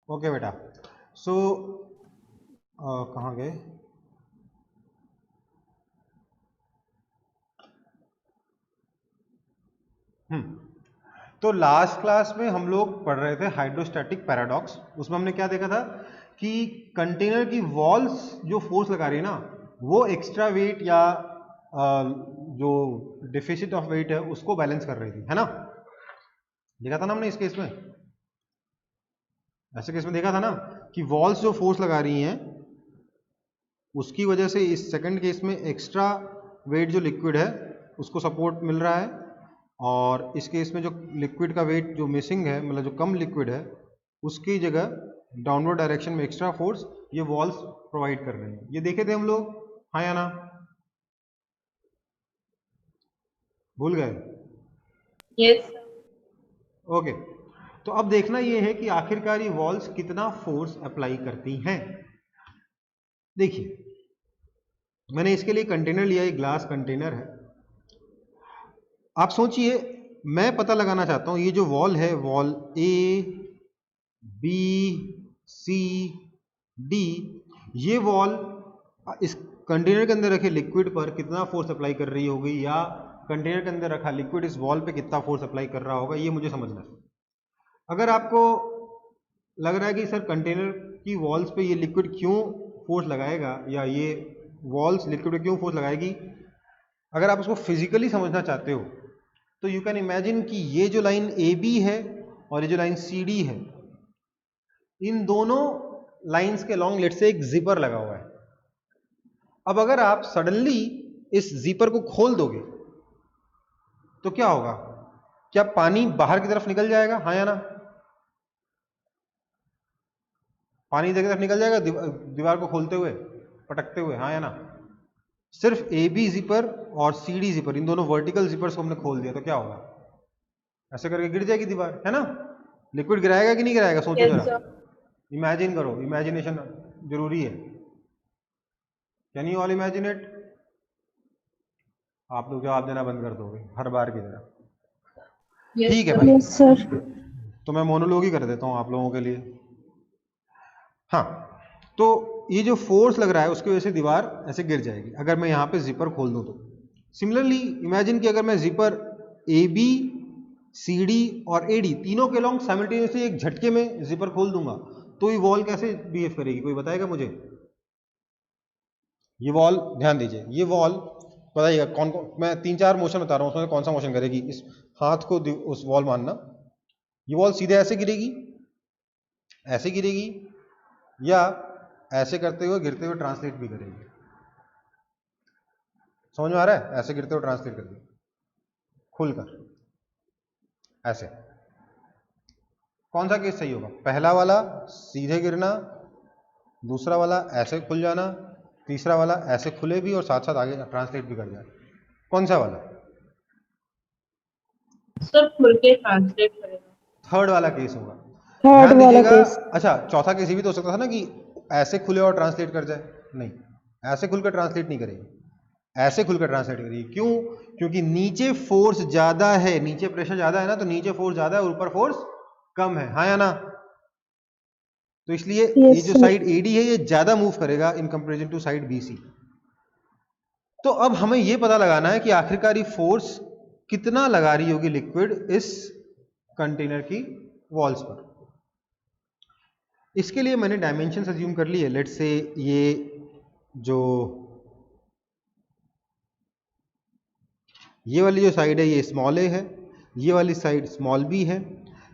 Okay बेटा। सो कहाँ गए? तो लास्ट क्लास में हम लोग पढ़ रहे थे हाइड्रोस्टैटिक पैराडॉक्स। उसमें हमने क्या देखा था कि कंटेनर की वॉल्स जो फोर्स लगा रही है ना, वो एक्स्ट्रा वेट या जो डिफिसिट ऑफ वेट है उसको बैलेंस कर रही थी, है ना? देखा था ना हमने इस केस में, ऐसे केस में देखा था ना कि वॉल्स जो फोर्स लगा रही हैं उसकी वजह से इस सेकंड केस में एक्स्ट्रा वेट जो लिक्विड है उसको सपोर्ट मिल रहा है, और इस केस में जो लिक्विड का वेट जो मिसिंग है, मतलब जो कम लिक्विड है, उसकी जगह डाउनवर्ड डायरेक्शन में एक्स्ट्रा फोर्स ये वॉल्स प्रोवाइड कर रहे हैं। ये देखे थे हम लोग, हाँ या ना? भूल गए? यस। ओके। तो अब देखना ये है कि आखिरकार ये वॉल्स कितना फोर्स अप्लाई करती हैं। देखिए, मैंने इसके लिए कंटेनर लिया, एक ग्लास कंटेनर है। आप सोचिए, मैं पता लगाना चाहता हूं ये जो वॉल है, wall A B C D, ये वॉल इस कंटेनर के अंदर रखे लिक्विड पर कितना फोर्स अप्लाई कर रही होगी, या कंटेनर के अंदर रखा लिक्विड इस वॉल पे कितना फोर्स अप्लाई कर रहा होगा, ये मुझे समझना है। अगर आपको लग रहा है कि सर कंटेनर की वॉल्स पे ये लिक्विड क्यों फोर्स लगाएगा, या ये वॉल्स लिक्विड पे क्यों फोर्स लगाएगी, अगर आप उसको फिजिकली समझना चाहते हो तो यू कैन इमेजिन कि ये जो लाइन ए बी है और ये जो लाइन सी डी है, इन दोनों लाइंस के लॉन्ग लेट से एक जिपर लगा हुआ है। अब अगर आप सडनली इस जिपर को खोल दोगे तो क्या होगा? क्या पानी बाहर की तरफ निकल जाएगा, हाँ या ना? पानी इधर की तरफ निकल जाएगा दीवार को खोलते हुए, पटकते हुए, हाँ या ना? सिर्फ ए बी जिपर और सी डी जिपर, इन दोनों वर्टिकल जिपर्स को हमने खोल दिया तो क्या होगा? ऐसे करके गिर जाएगी दीवार, है ना? लिक्विड गिराएगा कि नहीं गिराएगा, सोचो यस जरा, सर। इमेजिन करो, इमेजिनेशन जरूरी है। Can you all imagine it? आप लोग जवाब देना बंद कर दोगे हर बार की तरह। यस ठीक है सर। भाई, यस सर। तो मैं मोनोलॉग ही कर देता हूँ आप लोगों के लिए। हाँ, तो ये जो फोर्स लग रहा है उसकी वजह से दीवार ऐसे गिर जाएगी अगर मैं यहाँ पे जिपर खोल दूँ तो। सिमिलरली इमेजिन कि अगर मैं zipper A B C D और ए डी तीनों के लॉन्ग साइमल्टेनियसली एक झटके में जिपर खोल दूंगा तो ये वॉल कैसे बिहेव करेगी, कोई बताएगा मुझे? ये वॉल, ध्यान दीजिए, ये वॉल बताइएगा कौन कौन, मैं 3-4 मोशन बता रहा हूँ, उसमें कौन सा मोशन करेगी। इस हाथ को उस वॉल मानना, ये वॉल सीधे ऐसे गिरेगी, ऐसे गिरेगी, या ऐसे करते हुए गिरते हुए ट्रांसलेट भी करेगी। समझ में आ रहा है? ऐसे गिरते हुए ट्रांसलेट करेगी खुलकर, ऐसे। कौन सा केस सही होगा? पहला वाला सीधे गिरना, दूसरा वाला ऐसे खुल जाना, तीसरा वाला ऐसे खुले भी और साथ साथ आगे ट्रांसलेट भी कर जाए। कौन सा वाला? सर खुल के ट्रांसलेट करेगा। थर्ड वाला केस होगा। थर्ड ध्यान वाला दीजिएगा। केस। अच्छा, चौथा केस ये भी तो हो सकता था ना कि ऐसे खुले और ट्रांसलेट कर जाए। नहीं, ऐसे खुलकर ट्रांसलेट नहीं करेगी, ऐसे खुलकर ट्रांसलेट करेगी। क्यों? क्योंकि नीचे फोर्स ज्यादा है, नीचे प्रेशर ज्यादा है ना, तो नीचे फोर्स ज्यादा है और ऊपर फोर्स कम है, हाँ या ना? तो इसलिए ये यस जो सर। साइड एडी है ये ज्यादा मूव करेगा in comparison to side B C. तो अब हमें ये पता लगाना है कि आखिरकार ये फोर्स कितना लगा रही होगी लिक्विड इस कंटेनर की वॉल्स पर। इसके लिए मैंने डायमेंशन अज्यूम कर ली है। लेट्स से ये जो ये वाली जो साइड है ये स्मॉल ए है, ये वाली साइड स्मॉल बी है।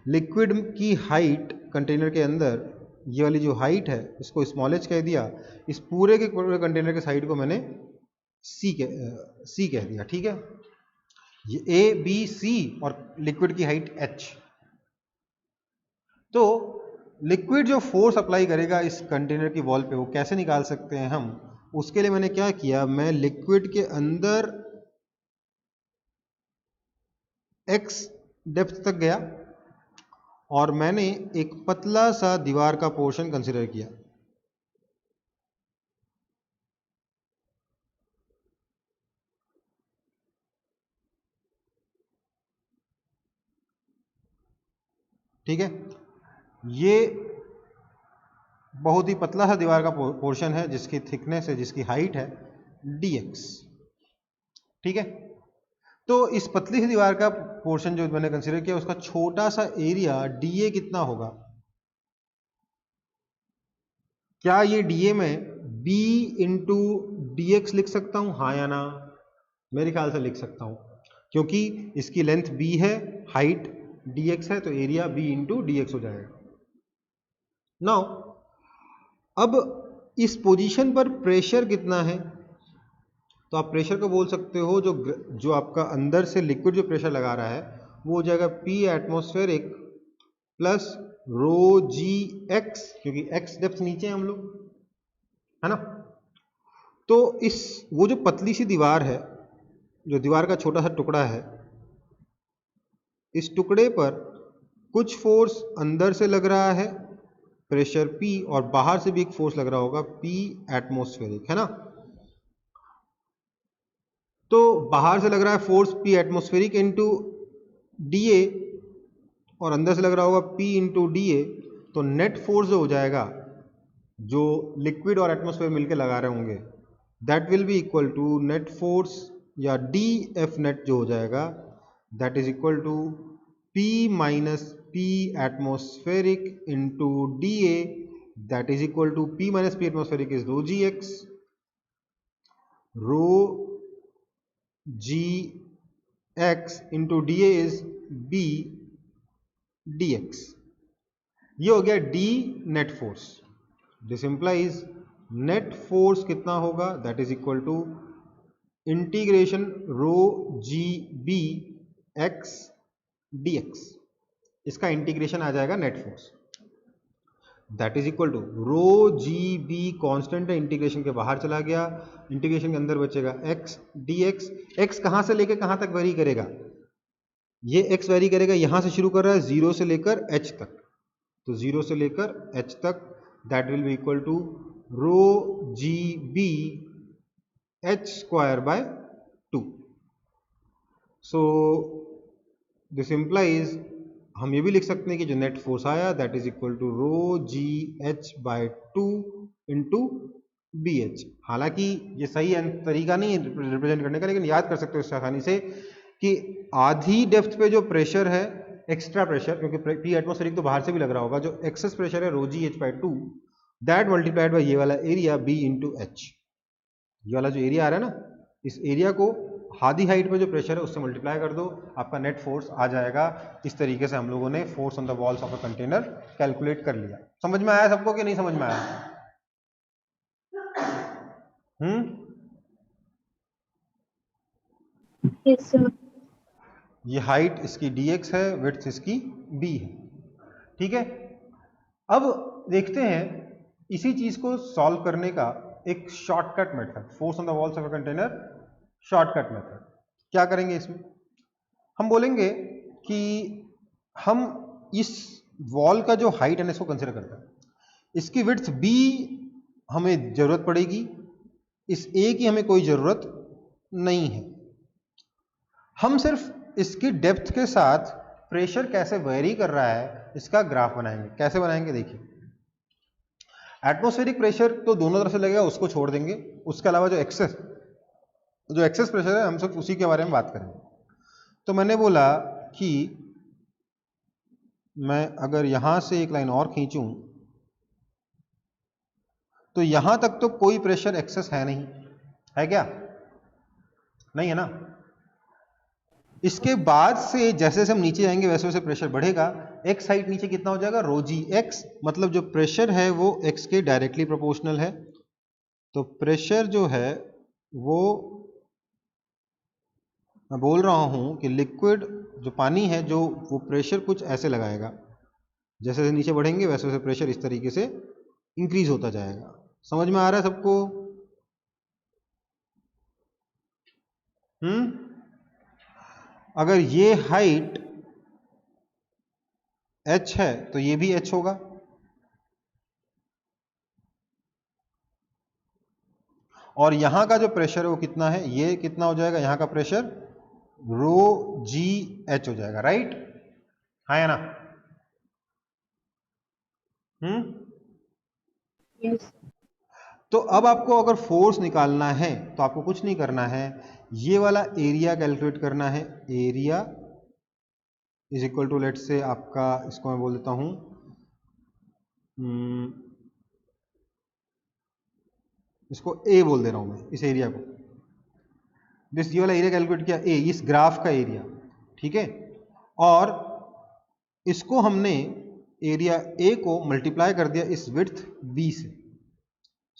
लिक्विड की हाइट कंटेनर के अंदर, ये वाली जो हाइट है इसको स्मॉल एच कह दिया। इस पूरे के पूरे कंटेनर के साइड को मैंने सी कह दिया, ठीक है? ये ए बी सी और लिक्विड की हाइट एच। तो लिक्विड जो फोर्स अप्लाई करेगा इस कंटेनर की वॉल पे वो कैसे निकाल सकते हैं हम? उसके लिए मैंने क्या किया, मैं लिक्विड के अंदर एक्स डेप्थ तक गया और मैंने एक पतला सा दीवार का पोर्शन कंसिडर किया। ठीक है, ये बहुत ही पतला सा दीवार का पोर्शन है जिसकी थिकनेस है, जिसकी हाइट है dx। ठीक है, तो इस पतली सी दीवार का पोर्शन जो मैंने कंसीडर किया उसका छोटा सा एरिया dA कितना होगा? क्या ये dA में b इंटू डी लिख सकता हूं, हाँ या ना? मेरे ख्याल से लिख सकता हूं, क्योंकि इसकी लेंथ b है, हाइट dx है, तो एरिया b इंटू डी हो जाएगा। नाउ अब इस पोजीशन पर प्रेशर कितना है? तो आप प्रेशर को बोल सकते हो, जो आपका अंदर से लिक्विड जो प्रेशर लगा रहा है वो हो जाएगा P एटमॉस्फेरिक प्लस रो जी एक्स, क्योंकि x डेप्थ नीचे है हम लोग, है ना। तो वो जो पतली सी दीवार है, जो दीवार का छोटा सा टुकड़ा है, इस टुकड़े पर कुछ फोर्स अंदर से लग रहा है प्रेशर P, और बाहर से भी एक फोर्स लग रहा होगा P एटमॉस्फेरिक, है ना। तो बाहर से लग रहा है force P atmospheric into dA, और अंदर से लग रहा होगा P इंटू dA, तो नेट फोर्स जो हो जाएगा, जो लिक्विड और एटमॉस्फेयर मिलकर लगा रहे होंगे, that will be equal to net force या DF नेट जो हो जाएगा, that is equal to P minus P atmospheric into dA, that is equal to P minus P atmospheric is rho g x, rho g x into dA is B dx। ये हो गया D net force. This implies net force कितना होगा? That is equal to integration rho g b x dx। इसका integration आ जाएगा net force, that is equal to rho g b constant है, integration के बाहर चला गया, इंटीग्रेशन के अंदर बचेगा x dx। x कहां से लेकर कहां तक वेरी करेगा? ये x वेरी करेगा, यहां से शुरू कर रहा है 0 से लेकर h तक, तो 0 से लेकर h तक, that will be equal to rho g b h squared by 2। So this implies, हम ये भी लिख सकते हैं कि जो नेट फोर्स आया that is equal to rho ji H by 2 into b h. हालांकि ये सही तरीका नहीं है रिप्रेजेंट करने का, लेकिन याद कर सकते हो इससे आसानी से कि आधी डेप्थ पे जो प्रेशर है, एक्स्ट्रा प्रेशर, क्योंकि P एटमॉस्फेरिक तो बाहर से भी लग रहा होगा, जो एक्सेस प्रेशर है rho ji H by 2, that multiplied by ये वाला एरिया B इंटू एच। ये वाला जो एरिया आ रहा है ना, इस एरिया को आधी हाइट पे जो प्रेशर है उससे मल्टीप्लाई कर दो, आपका नेट फोर्स आ जाएगा। इस तरीके से हम लोगों ने force on the walls of a container calculate कर लिया। समझ में आया सबको कि नहीं समझ में आया? Yes, sir. ये हाइट इसकी dx है, विड्थ इसकी b है, ठीक है। अब देखते हैं इसी चीज को सॉल्व करने का एक shortcut method, force on the walls of a container shortcut method. क्या करेंगे इसमें? हम बोलेंगे कि हम इस वॉल का जो हाइट है इसको कंसिडर करते हैं, इसकी विड्थ b हमें जरूरत पड़ेगी, इस a की हमें कोई जरूरत नहीं है। हम सिर्फ इसकी डेप्थ के साथ प्रेशर कैसे वेरी कर रहा है इसका ग्राफ बनाएंगे। कैसे बनाएंगे? देखिए, एटमॉस्फेरिक प्रेशर तो दोनों तरफ से लगेगा, उसको छोड़ देंगे। उसके अलावा जो एक्सेस प्रेशर है हम सिर्फ उसी के बारे में बात करेंगे। तो मैंने बोला कि मैं अगर यहां से एक लाइन और खींचूं तो यहां तक तो कोई प्रेशर एक्सेस है नहीं, है क्या? नहीं है ना। इसके बाद से जैसे जैसे हम नीचे जाएंगे वैसे वैसे प्रेशर बढ़ेगा। एक्स हाइट नीचे कितना हो जाएगा? रो जी एक्स, मतलब जो प्रेशर है वो एक्स के डायरेक्टली प्रोपोर्शनल है। तो प्रेशर जो है वो, मैं बोल रहा हूं कि लिक्विड जो पानी है जो वो प्रेशर कुछ ऐसे लगाएगा, जैसे जैसे नीचे बढ़ेंगे वैसे वैसे प्रेशर इस तरीके से इंक्रीज होता जाएगा। समझ में आ रहा है सबको? अगर ये हाइट h है तो ये भी h होगा, और यहां का जो प्रेशर है वो कितना है? ये कितना हो जाएगा? यहां का प्रेशर रो जी एच हो जाएगा, राइट? हाँ या ना? Yes, sir. तो अब आपको अगर फोर्स निकालना है तो आपको कुछ नहीं करना है, ये वाला एरिया कैलकुलेट करना है। Area is equal to, let say आपका, इसको मैं बोल देता हूं, इसको ए बोल दे रहा हूं मैं, इस एरिया को। ये वाला एरिया कैलकुलेट किया, ए इस ग्राफ का एरिया, ठीक है। और इसको हमने एरिया ए को मल्टीप्लाई कर दिया इस विड्थ बी से,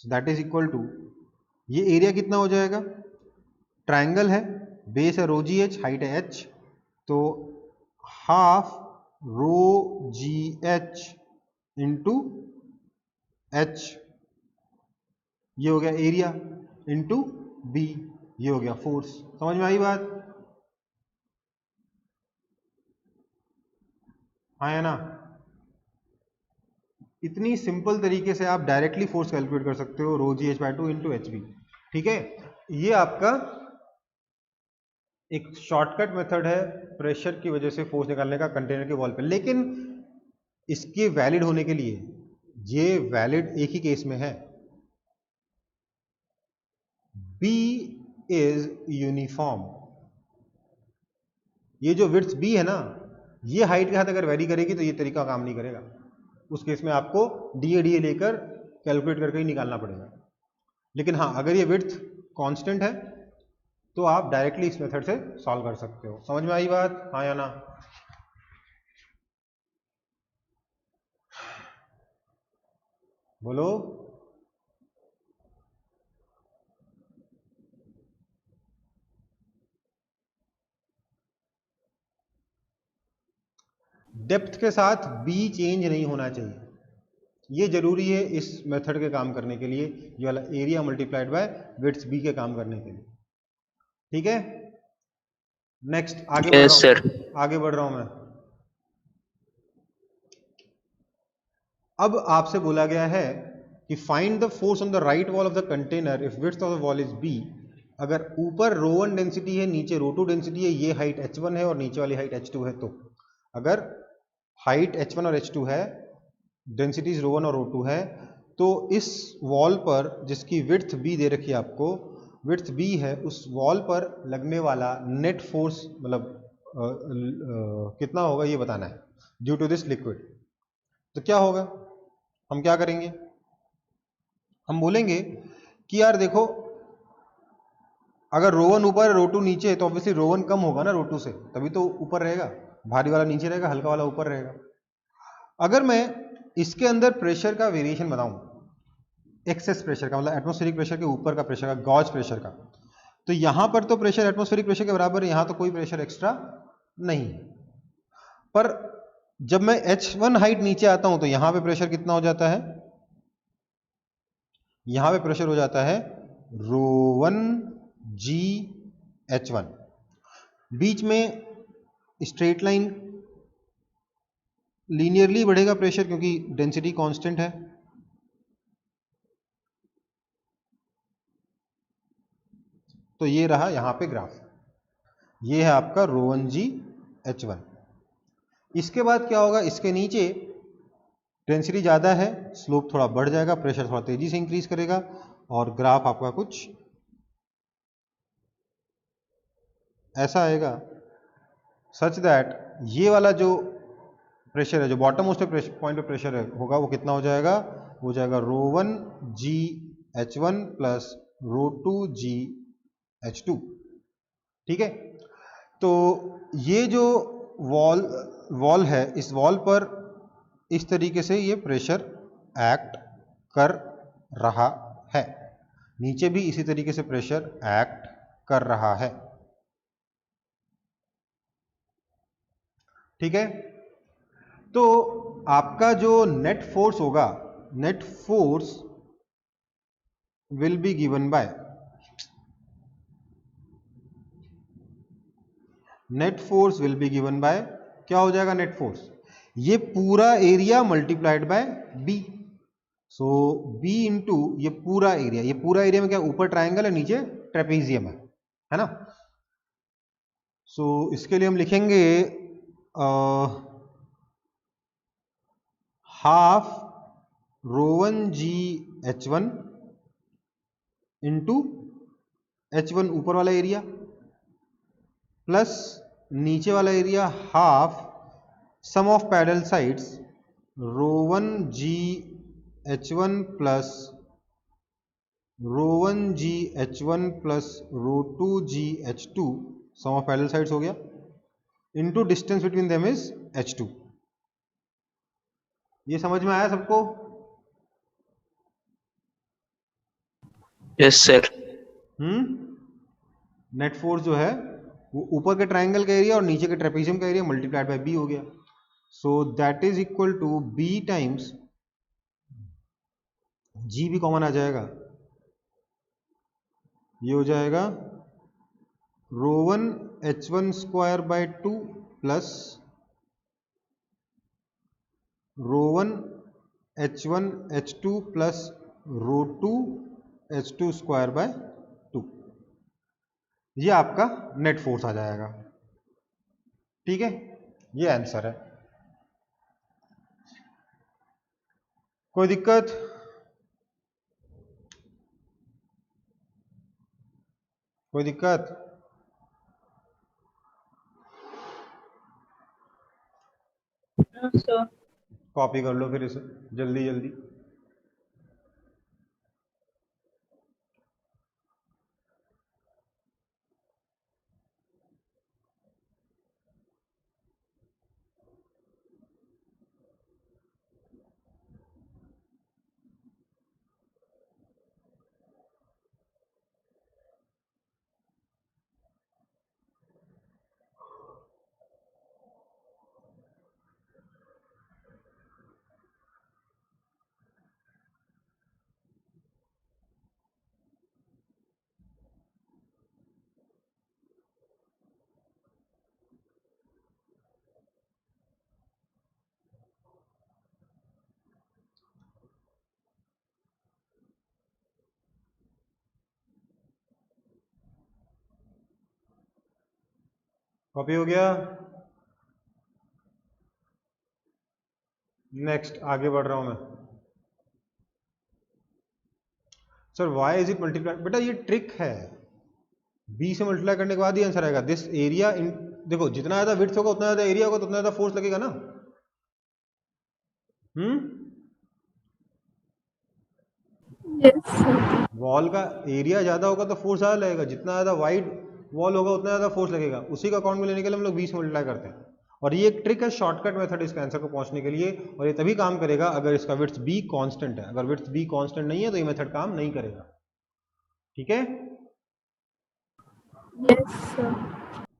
so that is equal to, ये एरिया कितना हो जाएगा, ट्रायंगल है, बेस है रो जी एच, हाइट है एच, तो हाफ रो जी एच इंटू एच, ये हो गया एरिया, इंटू बी, ये हो गया फोर्स। समझ में आई बात? हाँ है ना? इतनी सिंपल तरीके से आप डायरेक्टली फोर्स कैलकुलेट कर सकते हो, rho ji H by two into H B, ठीक है। ये आपका एक शॉर्टकट मेथड है प्रेशर की वजह से फोर्स निकालने का कंटेनर के वॉल पे, लेकिन इसके वैलिड होने के लिए ये वैलिड एक ही केस में है, B इज यूनिफॉर्म। ये जो विड्थ B है ना, ये हाइट के साथ अगर वेरी करेगी तो ये तरीका काम नहीं करेगा, उस केस में आपको डी ए लेकर कैलकुलेट करके ही निकालना पड़ेगा। लेकिन हाँ, अगर ये विड्थ कांस्टेंट है तो आप डायरेक्टली इस मेथड से सॉल्व कर सकते हो। समझ में आई बात? हाँ या ना? बोलो। डेप्थ के साथ बी चेंज नहीं होना चाहिए, ये जरूरी है इस मेथड के काम करने के लिए, ये वाला area multiplied by width b के काम करने के लिए, ठीक है। नेक्स्ट आगे बढ़ यस रहा सर। हूं, आगे बढ़ रहा हूं मैं। अब आपसे बोला गया है कि find the force on the right wall of the container if width of the wall is b. अगर ऊपर रो वन डेंसिटी है, नीचे रो टू डेंसिटी है, ये हाइट h1 है और नीचे वाली हाइट h2 है, तो अगर हाइट h1 और h2 है, डेंसिटीज रो वन और रो टू है, तो इस वॉल पर जिसकी विड्थ b दे रखी है आपको, विड्थ b है, उस वॉल पर लगने वाला नेट फोर्स मतलब कितना होगा ये बताना है, ड्यू टू दिस लिक्विड। तो क्या होगा, हम क्या करेंगे, हम बोलेंगे कि यार देखो, अगर रो वन ऊपर रो टू नीचे है तो ऑब्वियसली रो वन कम होगा ना रो टू से, तभी तो ऊपर रहेगा, भारी वाला नीचे रहेगा, हल्का वाला ऊपर रहेगा। अगर मैं इसके अंदर प्रेशर का वेरिएशन बताऊं, एक्सेस प्रेशर का मतलब एटमॉस्फेरिक प्रेशर के ऊपर का प्रेशर का, गॉज प्रेशर का, तो यहां पर तो प्रेशर एटमॉस्फेरिक प्रेशर के बराबर है, यहां तो कोई प्रेशर एक्स्ट्रा नहीं है। पर जब मैं H1 हाइट नीचे आता हूं तो यहां पे प्रेशर कितना हो जाता है, यहां पे प्रेशर हो जाता है रो वन जी H1। बीच में स्ट्रेट लाइन लीनियरली बढ़ेगा प्रेशर क्योंकि डेंसिटी कांस्टेंट है, तो ये रहा यहां पे ग्राफ, ये है आपका रो वन जी H1। इसके बाद क्या होगा, इसके नीचे डेंसिटी ज़्यादा है, स्लोप थोड़ा बढ़ जाएगा, प्रेशर थोड़ा तेजी से इंक्रीज करेगा, और ग्राफ आपका कुछ ऐसा आएगा, सच दैट ये वाला जो प्रेशर है, जो बॉटम मोस्ट पॉइंट पे प्रेशर है होगा, वो कितना हो जाएगा, हो जाएगा rho one G H1 plus rho two G H2, ठीक है। तो ये जो वॉल है, इस वॉल पर इस तरीके से ये प्रेशर एक्ट कर रहा है, नीचे भी इसी तरीके से प्रेशर एक्ट कर रहा है, ठीक है। तो आपका जो नेट फोर्स होगा, net force will be given by, net force will be given by, क्या हो जाएगा नेट फोर्स, ये पूरा area multiplied by b, so b into ये पूरा एरिया, ये पूरा एरिया में क्या, ऊपर ट्राइंगल है, नीचे ट्रेपेजियम है ना। सो इसके लिए हम लिखेंगे half rho one G H1 into H1 ऊपर वाला एरिया प्लस नीचे वाला area half sum of parallel sides ρ1 g H1 plus ρ1 g H1 plus ρ2 g H2 sum of parallel sides हो गया into distance between them is H2। ये समझ में आया सबको? Yes sir. नेट फोर्स जो है वो ऊपर के ट्राइंगल का एरिया और नीचे के ट्रेपेजियम का एरिया मल्टीप्लाइड बाय बी हो गया। So that is equal to B times G भी कॉमन आ जाएगा, ये हो जाएगा ρ1 H1 square by 2 plus ρ1 H1 H2 plus ρ2 H2 square by 2। ये आपका नेट फोर्स आ जाएगा। ठीक है, ये आंसर है। कोई दिक्कत? कोई दिक्कत? हाँ सर। कॉपी कर लो फिर इसे जल्दी जल्दी। कॉपी हो गया? नेक्स्ट आगे बढ़ रहा हूं मैं। Sir why is it multiply, बेटा ये ट्रिक है। बी से मल्टीप्लाई करने के बाद ही आंसर आएगा। दिस एरिया इन, देखो जितना ज्यादा विड्थ होगा उतना ज्यादा एरिया होगा तो उतना ज्यादा फोर्स लगेगा ना। Yes sir. वॉल का एरिया ज्यादा होगा तो फोर्स ज्यादा लगेगा, जितना ज्यादा वाइड वॉल होगा उतना ज्यादा फोर्स लगेगा। उसी का अकाउंट में लेने के लिए हम लोग 20 मल्टीप्लाई करते हैं। और ये एक ट्रिक है, शॉर्टकट मेथड इसके आंसर को पहुंचने के लिए, और ये तभी काम करेगा अगर इसका विड्थ बी कांस्टेंट है। अगर विड्थ बी कांस्टेंट नहीं है तो ये मेथड काम नहीं करेगा। ठीक है, यस सर।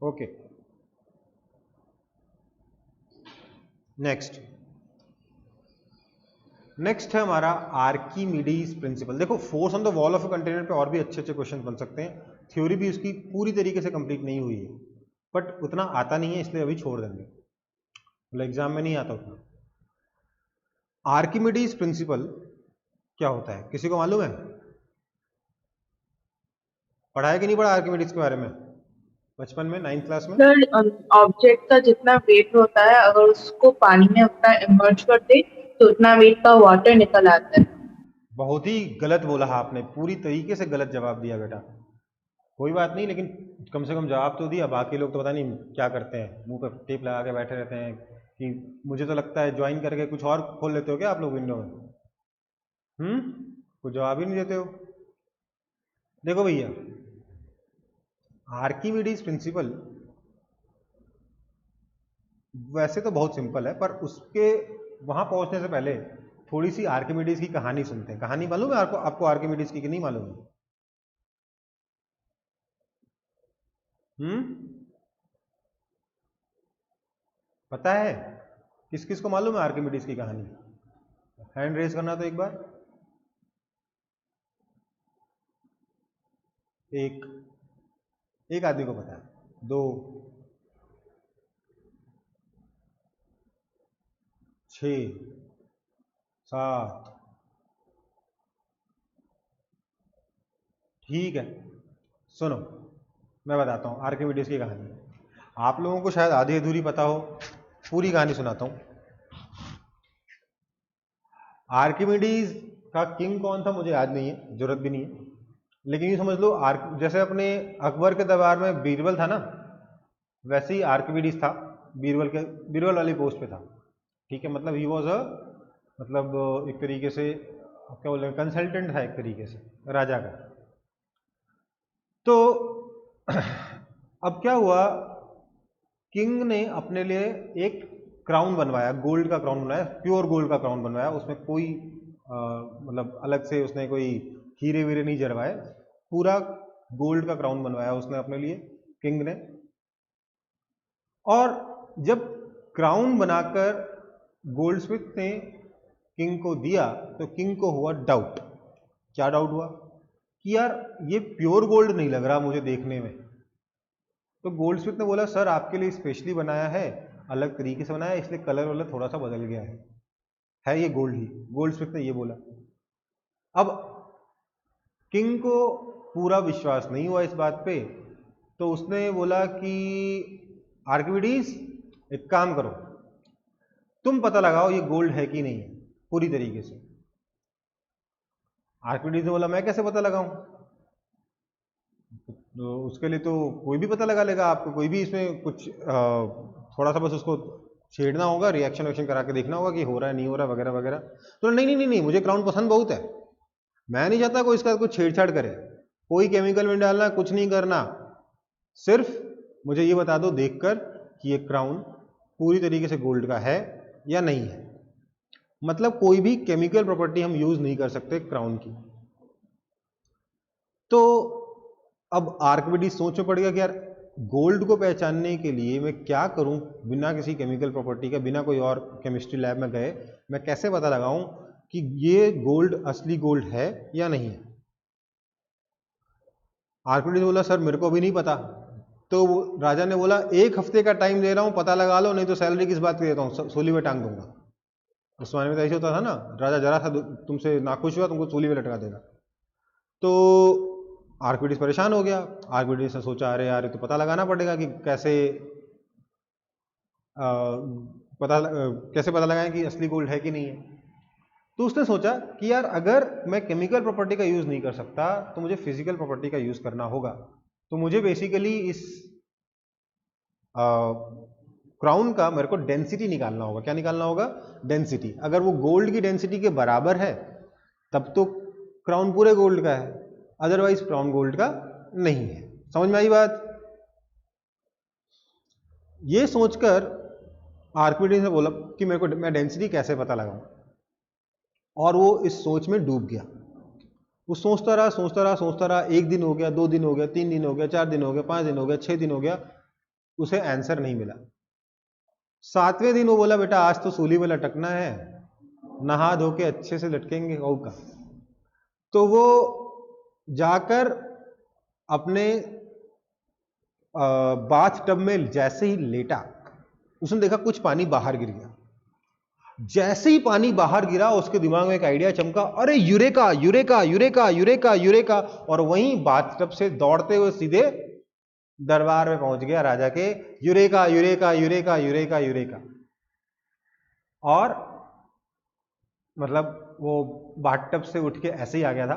ओके। नेक्स्ट है हमारा आर्किमिडीज प्रिंसिपल। देखो force on the wall of a container पे और भी अच्छे अच्छे क्वेश्चन बन सकते हैं। थ्योरी भी उसकी पूरी तरीके से कंप्लीट नहीं हुई है, बट उतना आता नहीं है इसलिए अभी छोड़ देंगे, मतलब एग्जाम में नहीं आता उतना। आर्किमिडीज प्रिंसिपल क्या होता है, किसी को मालूम है? पढ़ा है कि नहीं पढ़ा आर्किमिडीज के बारे में बचपन में 9th क्लास में? सर ऑब्जेक्ट का जितना वेट होता है अगर उसको पानी में उतना इमर्ज कर दे तो उतना वेट का वाटर निकल आता है। बहुत ही गलत बोला आपने, पूरी तरीके से गलत जवाब दिया बेटा। कोई बात नहीं, लेकिन कम से कम जवाब तो दिया। बाकी लोग तो पता नहीं क्या करते हैं, मुंह पे टेप लगा के बैठे रहते हैं कि मुझे तो लगता है ज्वाइन करके कुछ और खोल लेते हो क्या आप लोग विंडो में? कुछ जवाब ही नहीं देते हो। देखो भैया, आर्किमिडीज प्रिंसिपल वैसे तो बहुत सिंपल है, पर उसके वहां पहुंचने से पहले थोड़ी सी आर्किमिडीज की कहानी सुनते हैं। कहानी मालूम है आपको आर्किमिडीज की कि नहीं मालूम है? पता है? किस किस को मालूम है आर्किमिडीज की कहानी? हैंड रेज करना तो एक बार। एक आदमी को पता है। 2, 6, 7, ठीक है। सुनो मैं बताता हूँ आर्किमिडीज की कहानी। आप लोगों को शायद आधी अधूरी पता हो, पूरी कहानी सुनाता हूँ। आर्किमिडीज का किंग कौन था मुझे याद नहीं है, जरूरत भी नहीं है, लेकिन ये समझ लो जैसे अपने अकबर के दरबार में बीरबल था ना, वैसे ही आर्किमिडीज था, बीरबल वाली पोस्ट पे था। ठीक है, मतलब ही वॉज अ, मतलब एक तरीके से क्या बोल रहे हैं, कंसल्टेंट था एक तरीके से राजा का। तो अब क्या हुआ, किंग ने अपने लिए एक क्राउन बनवाया, गोल्ड का क्राउन बनवाया, प्योर गोल्ड का क्राउन बनवाया, उसमें कोई मतलब अलग से उसने कोई हीरे वीरे नहीं जड़वाए, पूरा गोल्ड का क्राउन बनवाया उसने अपने लिए किंग ने। और जब क्राउन बनाकर गोल्डस्मिथ ने किंग को दिया तो किंग को हुआ डाउट। क्या डाउट हुआ कि यार ये प्योर गोल्ड नहीं लग रहा मुझे देखने में। तो गोल्डस्मिथ ने बोला सर आपके लिए स्पेशली बनाया है, अलग तरीके से बनाया है, इसलिए कलर वाला थोड़ा सा बदल गया है ये गोल्ड ही। गोल्डस्मिथ ने ये बोला। अब किंग को पूरा विश्वास नहीं हुआ इस बात पे, तो उसने बोला कि आर्किमिडीज एक काम करो, तुम पता लगाओ ये गोल्ड है कि नहीं है पूरी तरीके से। आर्किमिडीज ने बोला मैं कैसे पता लगाऊं, तो उसके लिए तो कोई भी पता लगा लेगा, आपको कोई भी इसमें कुछ थोड़ा सा बस उसको छेड़ना होगा, रिएक्शन वेक्शन करा के देखना होगा कि हो रहा है नहीं हो रहा वगैरह वगैरह। तो नहीं नहीं नहीं नहीं, मुझे क्राउन पसंद बहुत है, मैं नहीं चाहता कोई इसका कुछ छेड़छाड़ करे, कोई केमिकल में डालना कुछ नहीं करना, सिर्फ मुझे ये बता दो देखकर कि ये क्राउन पूरी तरीके से गोल्ड का है या नहीं है। मतलब कोई भी केमिकल प्रॉपर्टी हम यूज नहीं कर सकते क्राउन की। तो अब आर्किमिडीज सोच में पड़ गया कि यार गोल्ड को पहचानने के लिए मैं क्या करूं, बिना किसी केमिकल प्रॉपर्टी का, बिना कोई और केमिस्ट्री लैब में गए मैं कैसे पता लगाऊं कि ये गोल्ड असली गोल्ड है या नहीं है। आर्किमिडीज बोला सर मेरे को भी नहीं पता। तो राजा ने बोला 1 हफ्ते का टाइम दे रहा हूं, पता लगा लो, नहीं तो सैलरी किस बात की देता हूं, सूली में टांग दूंगा। उस जमाने में तो ऐसे होता था ना, राजा जरा सा तुमसे नाखुश हुआ तुमको सूली में लटका देगा। तो आर्किमिडीज परेशान हो गया। आर्किमिडीज ने सोचा अरे यार तो पता लगाना पड़ेगा कि कैसे कैसे पता लगाएं कि असली गोल्ड है कि नहीं है। तो उसने सोचा कि यार अगर मैं केमिकल प्रॉपर्टी का यूज नहीं कर सकता तो मुझे फिजिकल प्रॉपर्टी का यूज करना होगा। तो मुझे बेसिकली इस क्राउन का मेरे को डेंसिटी निकालना होगा। क्या निकालना होगा? डेंसिटी। अगर वो गोल्ड की डेंसिटी के बराबर है तब तो क्राउन पूरे गोल्ड का है, अदरवाइज क्राउन गोल्ड का नहीं है। समझ में आई बात? ये सोचकर आर्किमिडीज ने बोला कि मेरे को मैं डेंसिटी कैसे पता लगाऊं, और वो इस सोच में डूब गया। वो सोचता रहा सोचता रहा सोचता रहा, 1 दिन हो गया, 2 दिन हो गया, 3 दिन हो गया, 4 दिन हो गया, 5 दिन हो गया, 6 दिन हो गया, उसे आंसर नहीं मिला। 7वें दिन वो बोला बेटा आज तो सूली में लटकना है, नहा धो के अच्छे से लटकेंगे गौ का। तो वो जाकर अपने बाथ टब में जैसे ही लेटा, उसने देखा कुछ पानी बाहर गिर गया। जैसे ही पानी बाहर गिरा उसके दिमाग में एक आइडिया चमका, अरे eureka eureka eureka eureka eureka, और वहीं बाथटब से दौड़ते हुए सीधे दरबार में पहुंच गया राजा के, eureka eureka eureka eureka eureka. और मतलब वो बाथटब से उठ के ऐसे ही आ गया था,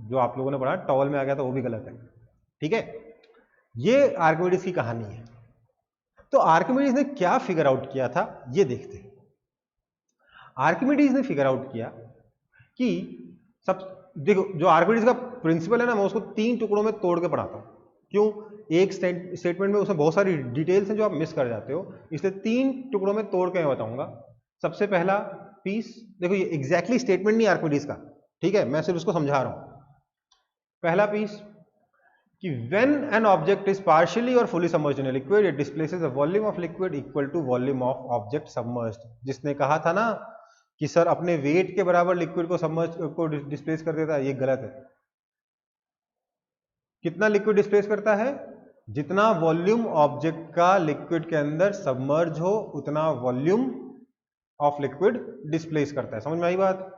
जो आप लोगों ने पढ़ा टॉवल में आ गया था, वो भी गलत है। ठीक है, ये आर्किमिडीज की कहानी है। तो आर्किमिडीज ने क्या फिगर आउट किया था ये देखते हैं। आर्किमिडीज ने फिगर आउट किया कि सब, देखो जो आर्किमिडीज का प्रिंसिपल है ना, मैं उसको 3 टुकड़ों में तोड़ के पढ़ाता हूं। क्यों? एक स्टेटमेंट में उसमें बहुत सारी डिटेल्स हैं जो आप मिस कर जाते हो, इसलिए 3 टुकड़ों में तोड़ के मैं बताऊंगा। सबसे पहला पीस, देखो ये एग्जैक्टली स्टेटमेंट नहीं आर्किमिडीज का, ठीक है, मैं सिर्फ उसको समझा रहा हूं। पहला पीस कि when an object is partially or fully submerged in a liquid, it displaces a volume of liquid equal to volume of object submerged। जिसने कहा था ना कि सर अपने वेट के बराबर लिक्विड को सबमर्ज को डिस्प्लेस कर देता है, ये गलत है। कितना लिक्विड डिस्प्लेस करता है? जितना वॉल्यूम ऑब्जेक्ट का लिक्विड के अंदर सबमर्ज हो उतना वॉल्यूम ऑफ लिक्विड डिस्प्लेस करता है। समझ में आई बात?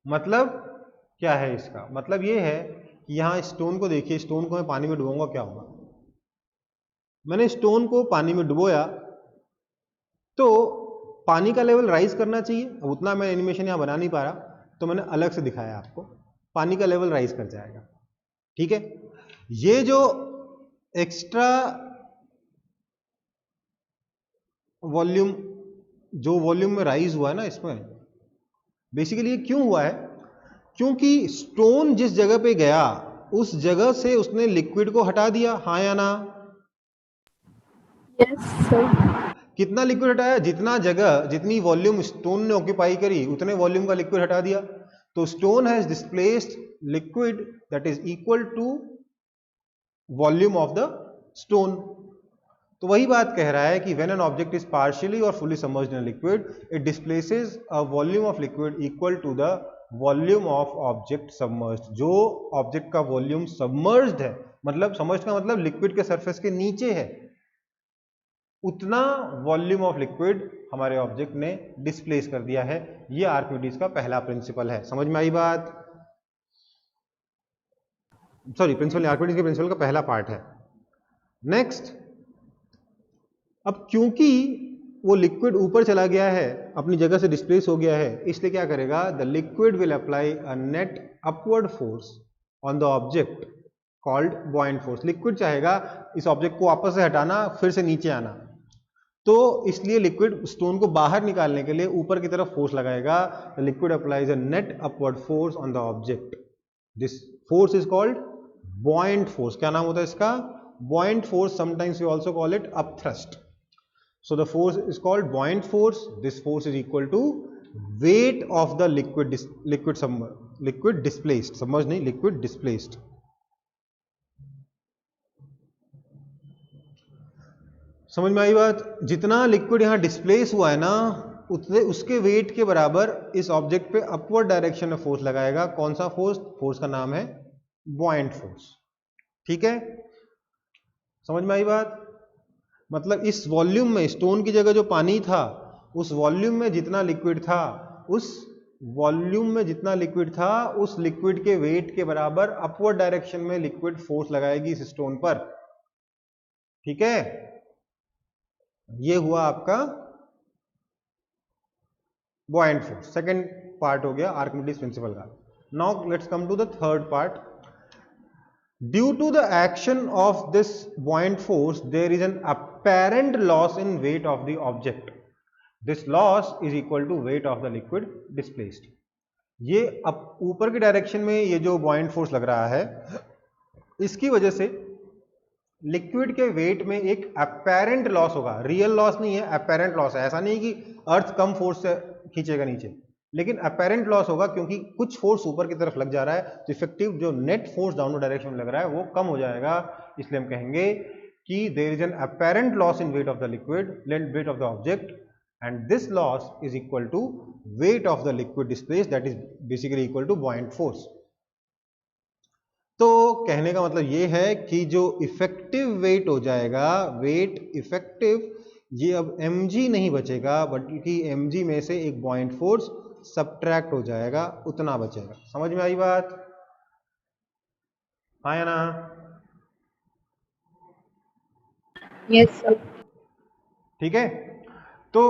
मतलब क्या है इसका? मतलब ये है कि यहां स्टोन को देखिए, स्टोन को मैं पानी में डुबाऊंगा, क्या होगा? मैंने स्टोन को पानी में डुबोया तो पानी का लेवल राइज करना चाहिए। अब उतना मैं एनिमेशन यहाँ बना नहीं पा रहा, तो मैंने अलग से दिखाया आपको। पानी का लेवल राइज कर जाएगा, ठीक है। ये जो एक्स्ट्रा वॉल्यूम, जो वॉल्यूम में राइज हुआ है ना, इसमें बेसिकली ये क्यों हुआ है? क्योंकि स्टोन जिस जगह पे गया उस जगह से उसने लिक्विड को हटा दिया, हाँ या ना? Yes sir. कितना लिक्विड हटाया? जितना जगह, जितनी वॉल्यूम स्टोन ने ऑक्यूपाई करी उतने वॉल्यूम का लिक्विड हटा दिया। तो stone has displaced liquid that is equal to volume of the stone. तो वही बात कह रहा है कि when an object is partially और fully submerged in liquid, it displaces a volume of liquid equal to the volume of object submerged. जो object का वॉल्यूम सबमर्ज्ड है, मतलब सबमर्ज्ड का मतलब लिक्विड के सरफेस के नीचे है, उतना वॉल्यूम ऑफ लिक्विड हमारे ऑब्जेक्ट ने डिस्प्लेस कर दिया है। ये आर्किमिडीज का पहला प्रिंसिपल है। समझ में आई बात? सॉरी, प्रिंसिपल आर्किमिडीज के प्रिंसिपल का पहला पार्ट है। नेक्स्ट, अब क्योंकि वो लिक्विड ऊपर चला गया है, अपनी जगह से डिस्प्लेस हो गया है, इसलिए क्या करेगा? The liquid will apply a net upward force on the object called buoyant force. Liquid चाहेगा इस ऑब्जेक्ट को वापस से हटाना, फिर से नीचे आना, तो इसलिए लिक्विड स्टोन को बाहर निकालने के लिए ऊपर की तरफ फोर्स लगाएगा। The liquid applies a net upward force on the object. This force is called buoyant force. क्या नाम होता है इसका? Buoyant force. Sometimes we also call it upthrust. So the force is called buoyant force. This force is equal to weight of the liquid displaced. समझ नहीं, liquid displaced. समझ में आई बात? जितना लिक्विड यहां डिस्प्लेस हुआ है ना, उतने उसके वेट के बराबर इस ऑब्जेक्ट पे अपवर्ड डायरेक्शन में फोर्स लगाएगा। कौन सा फोर्स? फोर्स का नाम है buoyant फोर्स। ठीक है, समझ में आई बात? मतलब इस वॉल्यूम में, स्टोन की जगह जो पानी था, उस वॉल्यूम में जितना लिक्विड था, उस वॉल्यूम में जितना लिक्विड था, उस लिक्विड के वेट के बराबर अपवर्ड डायरेक्शन में लिक्विड फोर्स लगाएगी इस स्टोन पर। ठीक है, ये हुआ आपका बॉयंट फोर्स। सेकेंड पार्ट हो गया आर्किमिडीज प्रिंसिपल का। Now let's come to the third part. Due to the action of this buoyant force, there is an apparent loss in weight of the object. This loss is equal to weight of the liquid displaced. ये अब ऊपर की direction में ये जो buoyant force लग रहा है, इसकी वजह से लिक्विड के वेट में एक apparent loss होगा। रियल लॉस नहीं है, apparent loss है। ऐसा नहीं कि अर्थ कम फोर्स से खींचेगा नीचे, लेकिन अपेरेंट लॉस होगा क्योंकि कुछ फोर्स ऊपर की तरफ लग जा रहा है, तो इफेक्टिव जो नेट फोर्स डाउनवर्ड डायरेक्शन में लग रहा है वो कम हो जाएगा। इसलिए हम कहेंगे कि there is an apparent loss in weight of the liquid, weight of the object, and this loss is equal to weight of the liquid displaced, that is basically equal to buoyant force. तो कहने का मतलब ये है कि जो effective weight हो जाएगा, वेट इफेक्टिव, ये अब mg नहीं बचेगा, बल्कि mg में से एक बॉयंट फोर्स सबट्रैक्ट हो जाएगा, उतना बचेगा। समझ में आई बात? हाँ या ना? Yes sir. ठीक है, तो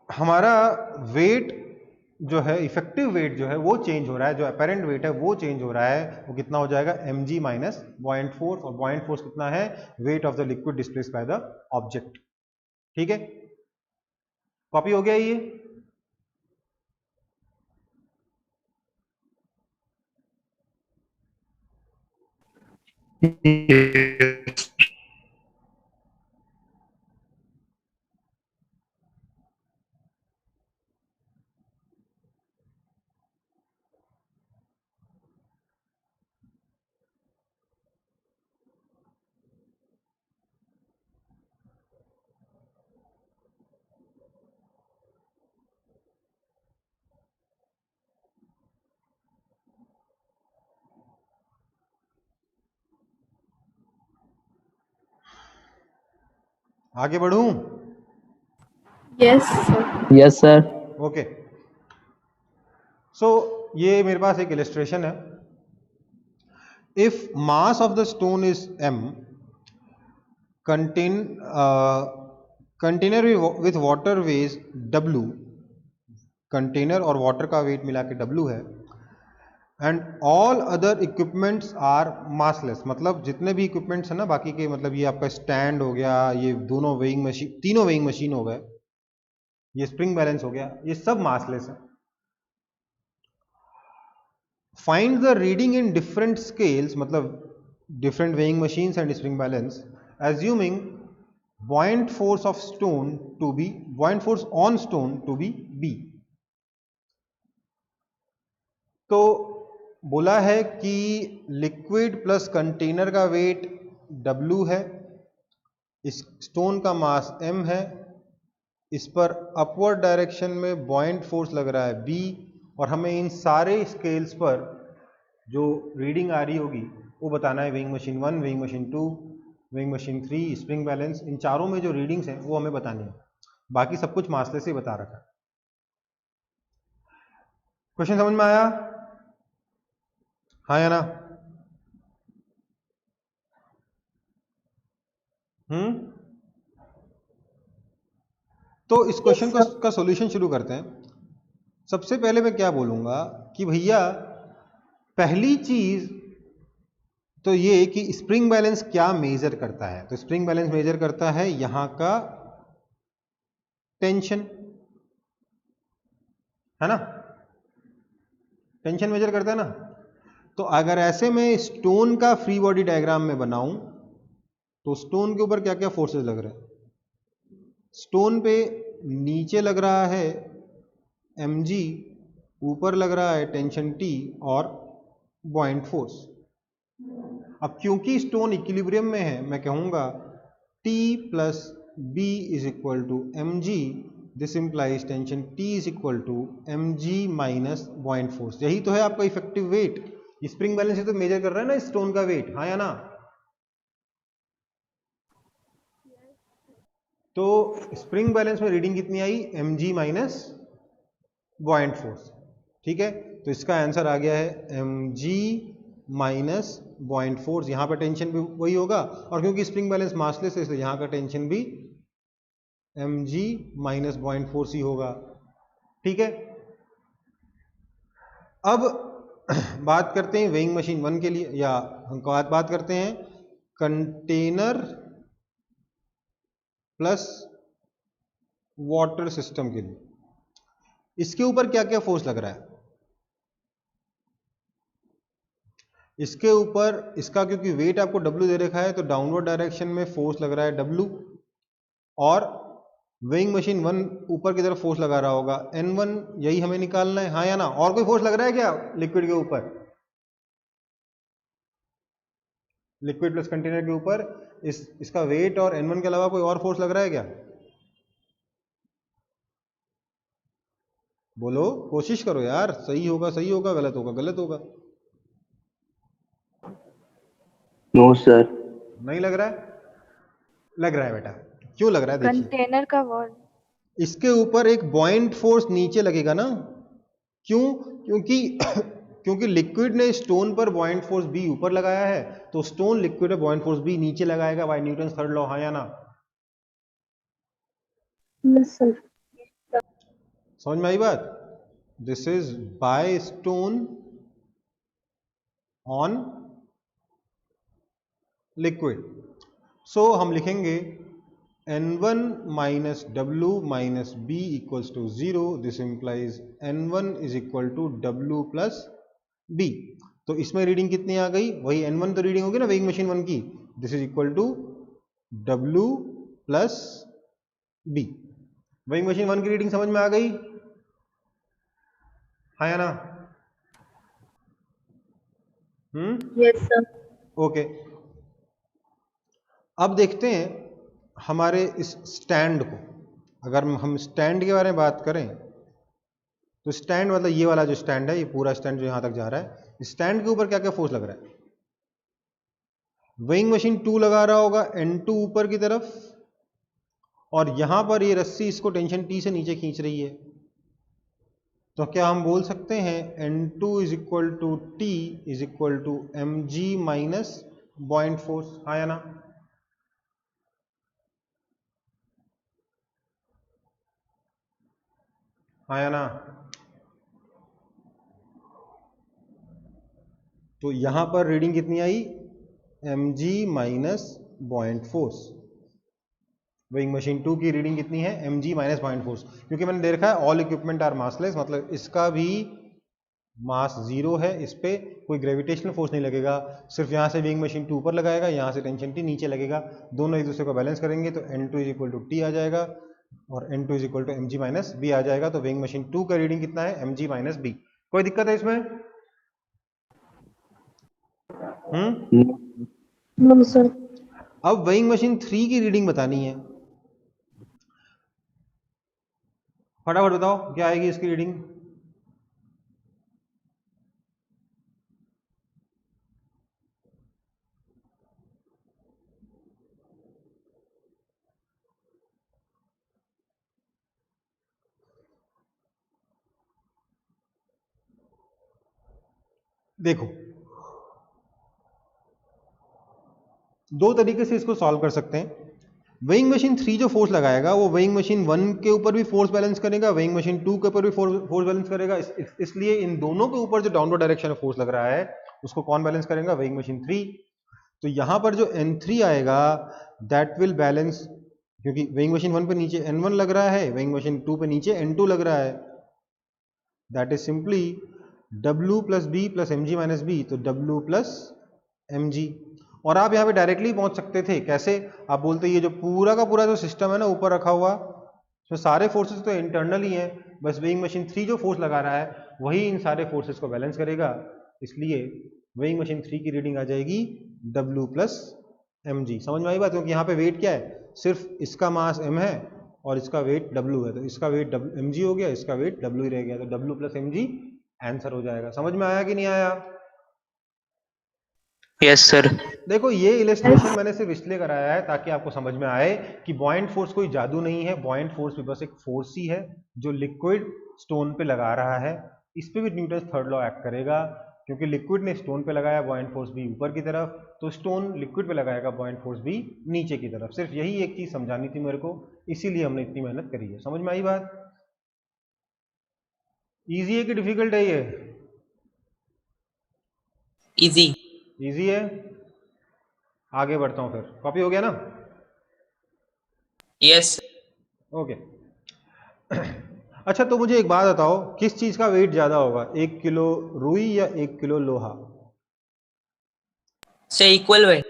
हमारा वेट जो है, इफेक्टिव वेट जो है वो चेंज हो रहा है, जो अपेरेंट वेट है वो चेंज हो रहा है। वो कितना हो जाएगा? mg माइनस बॉयंट फोर्स, और बॉयंट फोर्स कितना है? Weight of the liquid displaced by the object. ठीक है, कॉपी हो गया ये? आगे बढ़ूं? Yes sir. Yes sir. Okay, so ये मेरे पास एक इलस्ट्रेशन है। If mass of the stone is m, container with water weighs W, container और वाटर का वेट मिला के W है, and all other equipments are massless, मतलब जितने भी इक्विपमेंट्स हैं ना बाकी के, मतलब ये आपका स्टैंड हो गया, ये दोनों वेइंग मशीन, तीनों वेइंग मशीन हो गए, ये स्प्रिंग बैलेंस हो गया, ये सब मासलेस है। Find the reading in different scales, मतलब different weighing machines and spring balance, assuming buoyant force of stone to be buoyant force on stone to be B। तो बोला है कि लिक्विड प्लस कंटेनर का वेट W है, इस stone का मास M है, इस पर अपवर्ड डायरेक्शन में बॉइंट फोर्स लग रहा है B, और हमें इन सारे स्केल्स पर जो रीडिंग आ रही होगी वो बताना है। Weighing machine 1, weighing machine 2, weighing machine 3, spring balance, इन चारों में जो रीडिंग्स हैं वो हमें बतानी है, बाकी सब कुछ मासलेस से बता रखा है। क्वेश्चन समझ में आया? हाँ या ना? तो इस क्वेश्चन Yes, sir. का सॉल्यूशन शुरू करते हैं। सबसे पहले मैं क्या बोलूंगा कि भैया पहली चीज तो ये कि स्प्रिंग बैलेंस क्या मेजर करता है। तो स्प्रिंग बैलेंस मेजर करता है यहां का टेंशन, है ना, टेंशन मेजर करता है ना। तो अगर ऐसे में स्टोन का फ्री बॉडी डायग्राम में बनाऊं तो स्टोन के ऊपर क्या क्या फोर्सेस लग रहे हैं। स्टोन पे नीचे लग रहा है mg, ऊपर लग रहा है टेंशन T और बॉइंट फोर्स। अब क्योंकि स्टोन इक्विलिब्रियम में है, मैं कहूंगा T plus B is equal to mg, this implies tension T is equal to mg minus buoyant force. यही तो है आपका इफेक्टिव वेट। स्प्रिंग बैलेंस से तो मेजर कर रहा है ना स्टोन का वेट, हाँ या ना? तो स्प्रिंग बैलेंस में रीडिंग कितनी आई? mg minus buoyant force. ठीक है, तो इसका आंसर आ गया है mg माइनस बॉइंट फोर्स। यहां पर टेंशन भी वही होगा, और क्योंकि स्प्रिंग बैलेंस मासलेस है इसलिए यहां का टेंशन भी mg माइनस बॉइंट फोर्स ही होगा। ठीक है, अब बात करते हैं वेइंग मशीन 1 के लिए, या हम बात करते हैं कंटेनर प्लस वाटर सिस्टम के लिए। इसके ऊपर क्या क्या फोर्स लग रहा है? इसके ऊपर इसका क्योंकि वेट आपको W दे रखा है तो डाउनवर्ड डायरेक्शन में फोर्स लग रहा है W, और वेइंग मशीन 1 ऊपर की तरफ फोर्स लगा रहा होगा N1, यही हमें निकालना है, हाँ या ना? और कोई फोर्स लग रहा है क्या लिक्विड के ऊपर? लिक्विड प्लस कंटेनर के ऊपर इसका वेट और N1 के अलावा कोई और फोर्स लग रहा है क्या? बोलो, कोशिश करो यार, सही होगा सही होगा, गलत होगा गलत होगा। No sir. नहीं लग रहा है? लग रहा है बेटा, क्यों लग रहा है देखिए। कंटेनर का वॉल, इसके ऊपर एक बॉइंट फोर्स नीचे लगेगा ना, क्यों? क्योंकि क्योंकि लिक्विड ने स्टोन पर बॉइंट फोर्स बी ऊपर लगाया है, तो स्टोन लिक्विड में बॉइंट फोर्स बी नीचे लगाएगा बाय न्यूटन थर्ड लॉ, हाँ या ना? Yes, sir. समझ में आई बात? This is by stone on liquid. So हम लिखेंगे N1 minus W minus B equals to 0, this implies N1 is equal to W plus B। तो इसमें रीडिंग कितनी आ गई? वही N1 तो रीडिंग होगी ना वेइंग मशीन 1 की, this is equal to W plus B। Weighing machine 1 की रीडिंग समझ में आ गई, हाँ या ना? Yes, sir. ओके, अब देखते हैं हमारे इस स्टैंड को। अगर हम स्टैंड के बारे में बात करें तो स्टैंड मतलब ये वाला जो स्टैंड है, ये पूरा स्टैंड जो यहां तक जा रहा है, स्टैंड के ऊपर क्या क्या फोर्स लग रहा है? वेइंग मशीन 2 लगा रहा होगा N2 ऊपर की तरफ, और यहां पर ये रस्सी इसको टेंशन T से नीचे खींच रही है। तो क्या हम बोल सकते हैं N2 is equal to T is equal to mg minus buoyant force, हाँ या ना? हाँ या ना? तो यहां पर रीडिंग कितनी आई? mg minus buoyant force. Weighing machine 2 की रीडिंग कितनी है? mg minus buoyant force. क्योंकि मैंने दे रखा है ऑल इक्विपमेंट आर मासलेस, मतलब इसका भी मास जीरो है, इस पे कोई ग्रेविटेशनल फोर्स नहीं लगेगा, सिर्फ यहाँ से वेइंग मशीन 2 ऊपर लगाएगा, यहाँ से टेंशन टी नीचे लगेगा, दोनों एक दूसरे को बैलेंस करेंगे तो N2 is equal to T आ जाएगा और N2 is equal to mg minus B आ जाएगा। तो वेइंग मशीन 2 का रीडिंग कितना है? mg minus b. कोई दिक्कत है इसमें? No sir. अब वेइंग मशीन 3 की रीडिंग बतानी है, फटाफट बताओ क्या आएगी इसकी रीडिंग? देखो, दो तरीके से इसको सॉल्व कर सकते हैं। वेइंग मशीन 3 जो फोर्स लगाएगा वो वेइंग मशीन 1 के ऊपर भी फोर्स बैलेंस करेगा, वेइंग मशीन 2 के ऊपर भी फोर्स बैलेंस करेगा, इसलिए इन दोनों के ऊपर जो डाउनवर्ड डायरेक्शन में फोर्स लग रहा है उसको कौन बैलेंस करेगा? Weighing machine 3। तो यहां पर जो N3 आएगा दैट विल बैलेंस, क्योंकि वेइंग मशीन 1 पे नीचे N1 लग रहा है, वेइंग मशीन 2 पे नीचे N2 लग रहा है, that is simply W plus b plus mg minus b, तो W प्लस mg। और आप यहाँ पे डायरेक्टली पहुंच सकते थे, कैसे? आप बोलते ये जो पूरा का पूरा जो सिस्टम है ना ऊपर रखा हुआ, उसमें सारे फोर्सेस तो इंटरनल ही हैं, बस वेइंग मशीन 3 जो फोर्स लगा रहा है वही इन सारे फोर्सेस को बैलेंस करेगा, इसलिए वेइंग मशीन 3 की रीडिंग आ जाएगी W प्लस mg। समझ में आई बात? क्योंकि यहाँ पे वेट क्या है? सिर्फ इसका मास m है और इसका वेट W है, तो इसका वेट mg हो गया, इसका वेट W ही रह गया, तो W प्लस mg आंसर हो जाएगा। समझ में आया कि नहीं आया? Yes sir. देखो, ये इलस्ट्रेशन मैंने सिर्फ इसलिए कराया है ताकि आपको समझ में आए कि बॉयंट फोर्स कोई जादू नहीं है, बॉयंट फोर्स भी बस एक फोर्स ही है जो लिक्विड स्टोन पे लगा रहा है। इस पे भी न्यूटन थर्ड लॉ एक्ट करेगा, क्योंकि लिक्विड ने स्टोन पे लगाया बॉयंट फोर्स भी ऊपर की तरफ, तो स्टोन लिक्विड पे लगाएगा बॉयंट फोर्स भी नीचे की तरफ। सिर्फ यही एक चीज समझानी थी मेरे को, इसीलिए हमने इतनी मेहनत करी है। समझ में आई बात? इजी है कि डिफिकल्ट है ये? इजी। इजी है। आगे बढ़ता हूं फिर। कॉपी हो गया ना? यस। ओके। अच्छा, तो मुझे एक बात बताओ, किस चीज का वेट ज्यादा होगा, 1 किलो रुई या 1 किलो लोहा? से इक्वल वेट।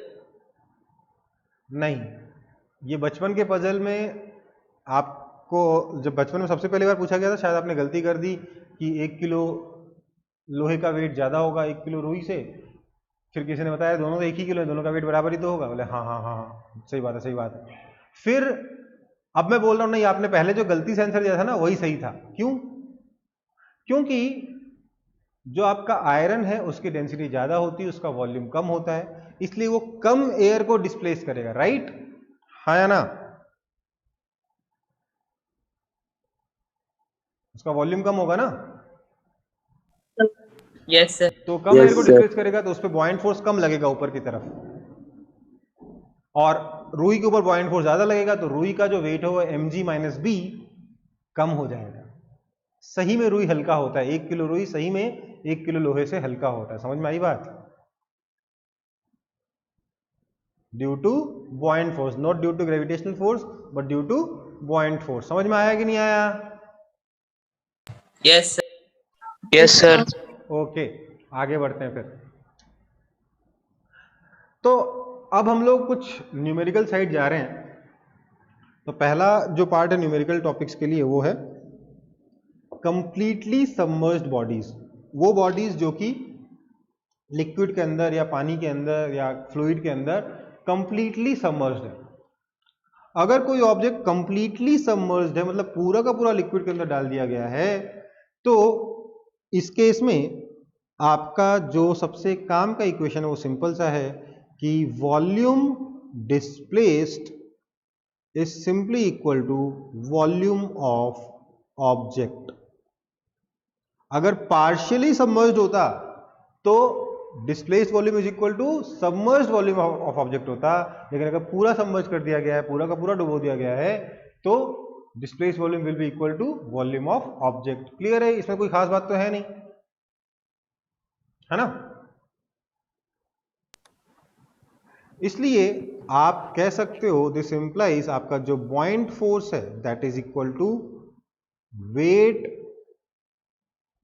नहीं, ये बचपन के पजल में आपको जब बचपन में सबसे पहली बार पूछा गया था, शायद आपने गलती कर दी कि 1 किलो लोहे का वेट ज्यादा होगा 1 किलो रुई से, फिर किसी ने बताया दोनों तो 1 ही किलो है, दोनों का वेट बराबर ही तो होगा। बोले हाँ हाँ हाँ हाँ, सही बात है, सही बात है। फिर अब मैं बोल रहा हूं नहीं, आपने पहले जो गलती से आंसर दिया था ना वही सही था। क्यों? क्योंकि जो आपका आयरन है उसकी डेंसिटी ज्यादा होती है, उसका वॉल्यूम कम होता है, इसलिए वो कम एयर को डिस्प्लेस करेगा, राइट? हाँ या ना? उसका वॉल्यूम कम होगा ना, यस सर। तो कम Yes, एयर को sir. डिस्प्लेस करेगा, तो उस पर बॉयंट फोर्स कम लगेगा ऊपर की तरफ, और रुई के ऊपर बॉयंट फोर्स ज्यादा लगेगा, तो रुई का जो वेट है वो mg माइनस बी कम हो जाएगा। सही में रुई हल्का होता है, 1 किलो रुई सही में 1 किलो लोहे से हल्का होता है। समझ में आई बात? Due to buoyant force, not due to gravitational force but due to buoyant force. समझ में आया कि नहीं आया? Yes sir. Yes sir. Okay, आगे बढ़ते हैं फिर। तो अब हम लोग कुछ न्यूमेरिकल साइड जा रहे हैं। तो पहला जो पार्ट है न्यूमेरिकल टॉपिक्स के लिए वो है कंप्लीटली सबमर्ज्ड बॉडीज। वो बॉडीज जो कि लिक्विड के अंदर या पानी के अंदर या फ्लूइड के अंदर कंप्लीटली सबमर्ज्ड है। अगर कोई ऑब्जेक्ट कंप्लीटली सबमर्ज्ड है, मतलब पूरा का पूरा लिक्विड के अंदर डाल दिया गया है, तो इस केस में आपका जो सबसे काम का इक्वेशन है वो सिंपल सा है कि volume displaced is simply equal to volume of object. अगर पार्शियली सबमर्ज्ड होता तो displaced volume is equal to submerged volume of object होता, लेकिन अगर पूरा सबमर्ज कर दिया गया है, पूरा का पूरा डुबो दिया गया है, तो displace volume will be equal to volume of object. Clear है, इसमें कोई खास बात तो है नहीं, है ना। इसलिए आप कह सकते हो दिस इंप्लाइज आपका जो बॉइंट फोर्स है that is equal to weight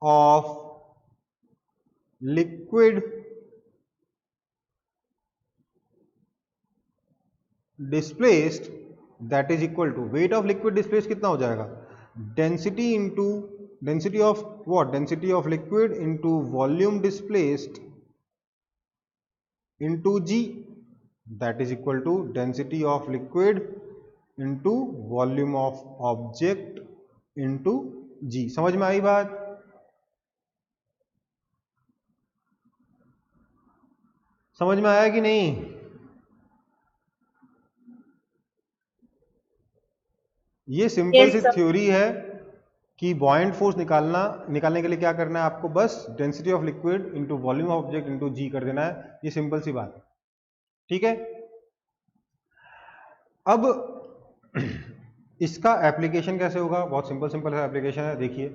of liquid displaced that is equal to weight of liquid displaced कितना हो जाएगा, density into density of what, density of liquid into volume displaced into G, that is equal to density of liquid into volume of object into G. समझ में आई बात। समझ में आया कि नहीं। ये सिंपल सी थ्योरी है कि बॉयंट फोर्स निकालने के लिए क्या करना है आपको, बस density of liquid into volume of object into G कर देना है। ये सिंपल सी बात है, ठीक है। अब इसका एप्लीकेशन कैसे होगा, बहुत सिंपल सा एप्लीकेशन है, देखिए।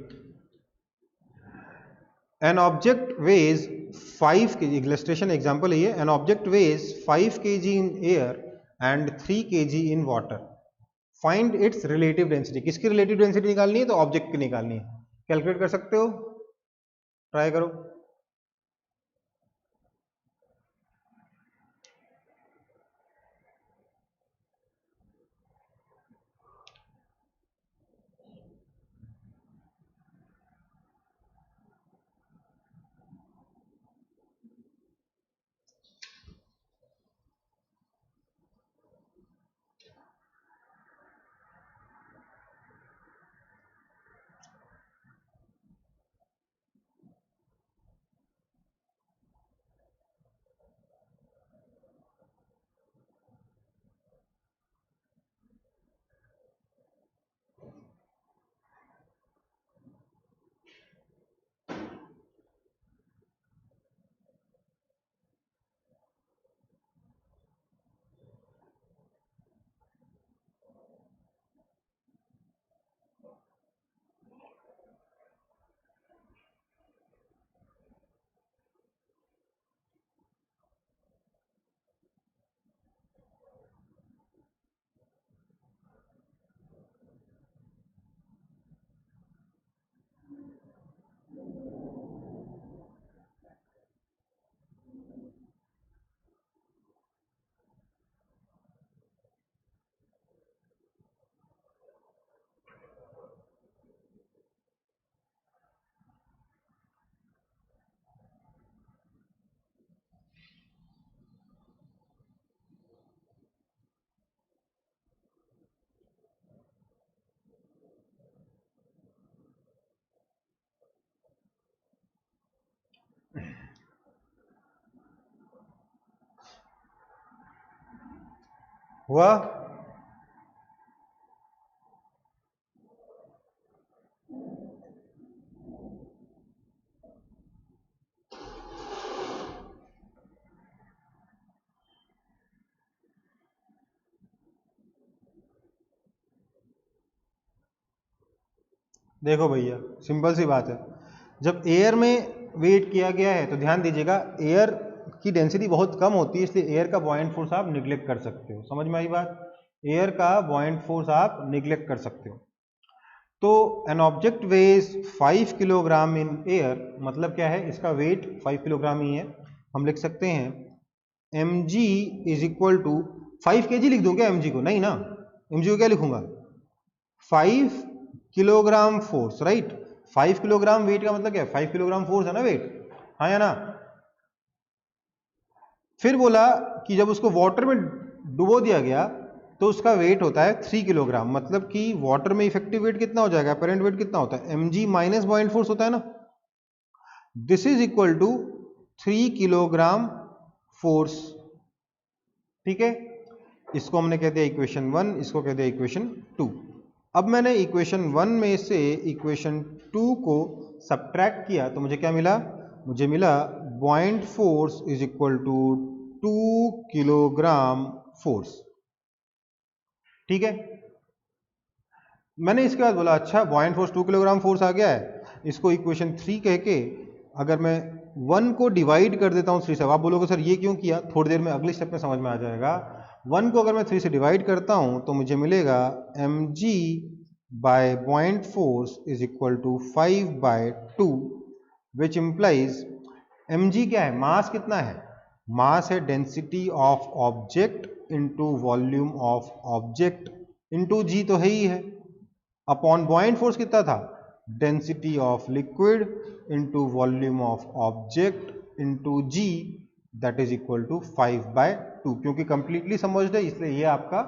An object weighs 5 kg, illustration example है ये, an object weighs 5 kg in air and 3 kg in water, find its relative density. किसकी रिलेटिव डेंसिटी निकालनी है, तो ऑब्जेक्ट की निकालनी है। कैलकुलेट कर सकते हो, ट्राई करो। हुआ। देखो भैया, सिंपल सी बात है, जब एयर में वेट किया गया है तो ध्यान दीजिएगा एयर की डेंसिटी बहुत कम होती है, इसलिए एयर का बॉयंट फोर्स आप निग्लेक्ट कर सकते हो। समझ में आई बात। एयर का बॉयंट फोर्स आप निग्लेक्ट कर सकते हो। तो an object weighs 5 kilogram in air, मतलब क्या है, इसका वेट 5 किलोग्राम ही है। हम लिख सकते हैं mg is equal to 5 kg लिख दूं क्या mg को, नहीं ना, mg को क्या लिखूंगा, 5 kilogram force, right. 5 kilogram weight का मतलब क्या है, 5 किलोग्राम फोर्स है ना वेट, हाँ या ना। फिर बोला कि जब उसको वाटर में डुबो दिया गया तो उसका वेट होता है 3 किलोग्राम, मतलब कि वाटर में इफेक्टिव वेट कितना हो जाएगा, अपरेंट वेट कितना होता है, mg माइनस बॉयंट फोर्स होता है ना। This is equal to 3 kilogram force, ठीक है। इसको हमने कह दिया इक्वेशन 1, इसको कह दिया इक्वेशन 2। अब मैंने इक्वेशन 1 में से इक्वेशन 2 को सब्ट्रैक्ट किया तो मुझे क्या मिला, मुझे मिला buoyant force is equal to 2 kilogram force, ठीक है। मैंने इसके बाद बोला अच्छा बॉइंट फोर्स 2 किलोग्राम फोर्स आ गया है, इसको इक्वेशन 3 कह के अगर मैं 1 को डिवाइड कर देता हूँ 3 से, आप बोलोगे सर ये क्यों किया, थोड़ी देर में अगले स्टेप में समझ में आ जाएगा। 1 को अगर मैं 3 से डिवाइड करता हूँ तो मुझे मिलेगा mg by buoyant force is equal to 5/2 which implies mg क्या है, मास कितना है, मास है density of object into volume of object into g तो है ही है, अपॉन बॉइंट फोर्स कितना था, density of liquid into volume of object into g that is equal to 5/2, क्योंकि कंप्लीटली समझ है इसलिए ये आपका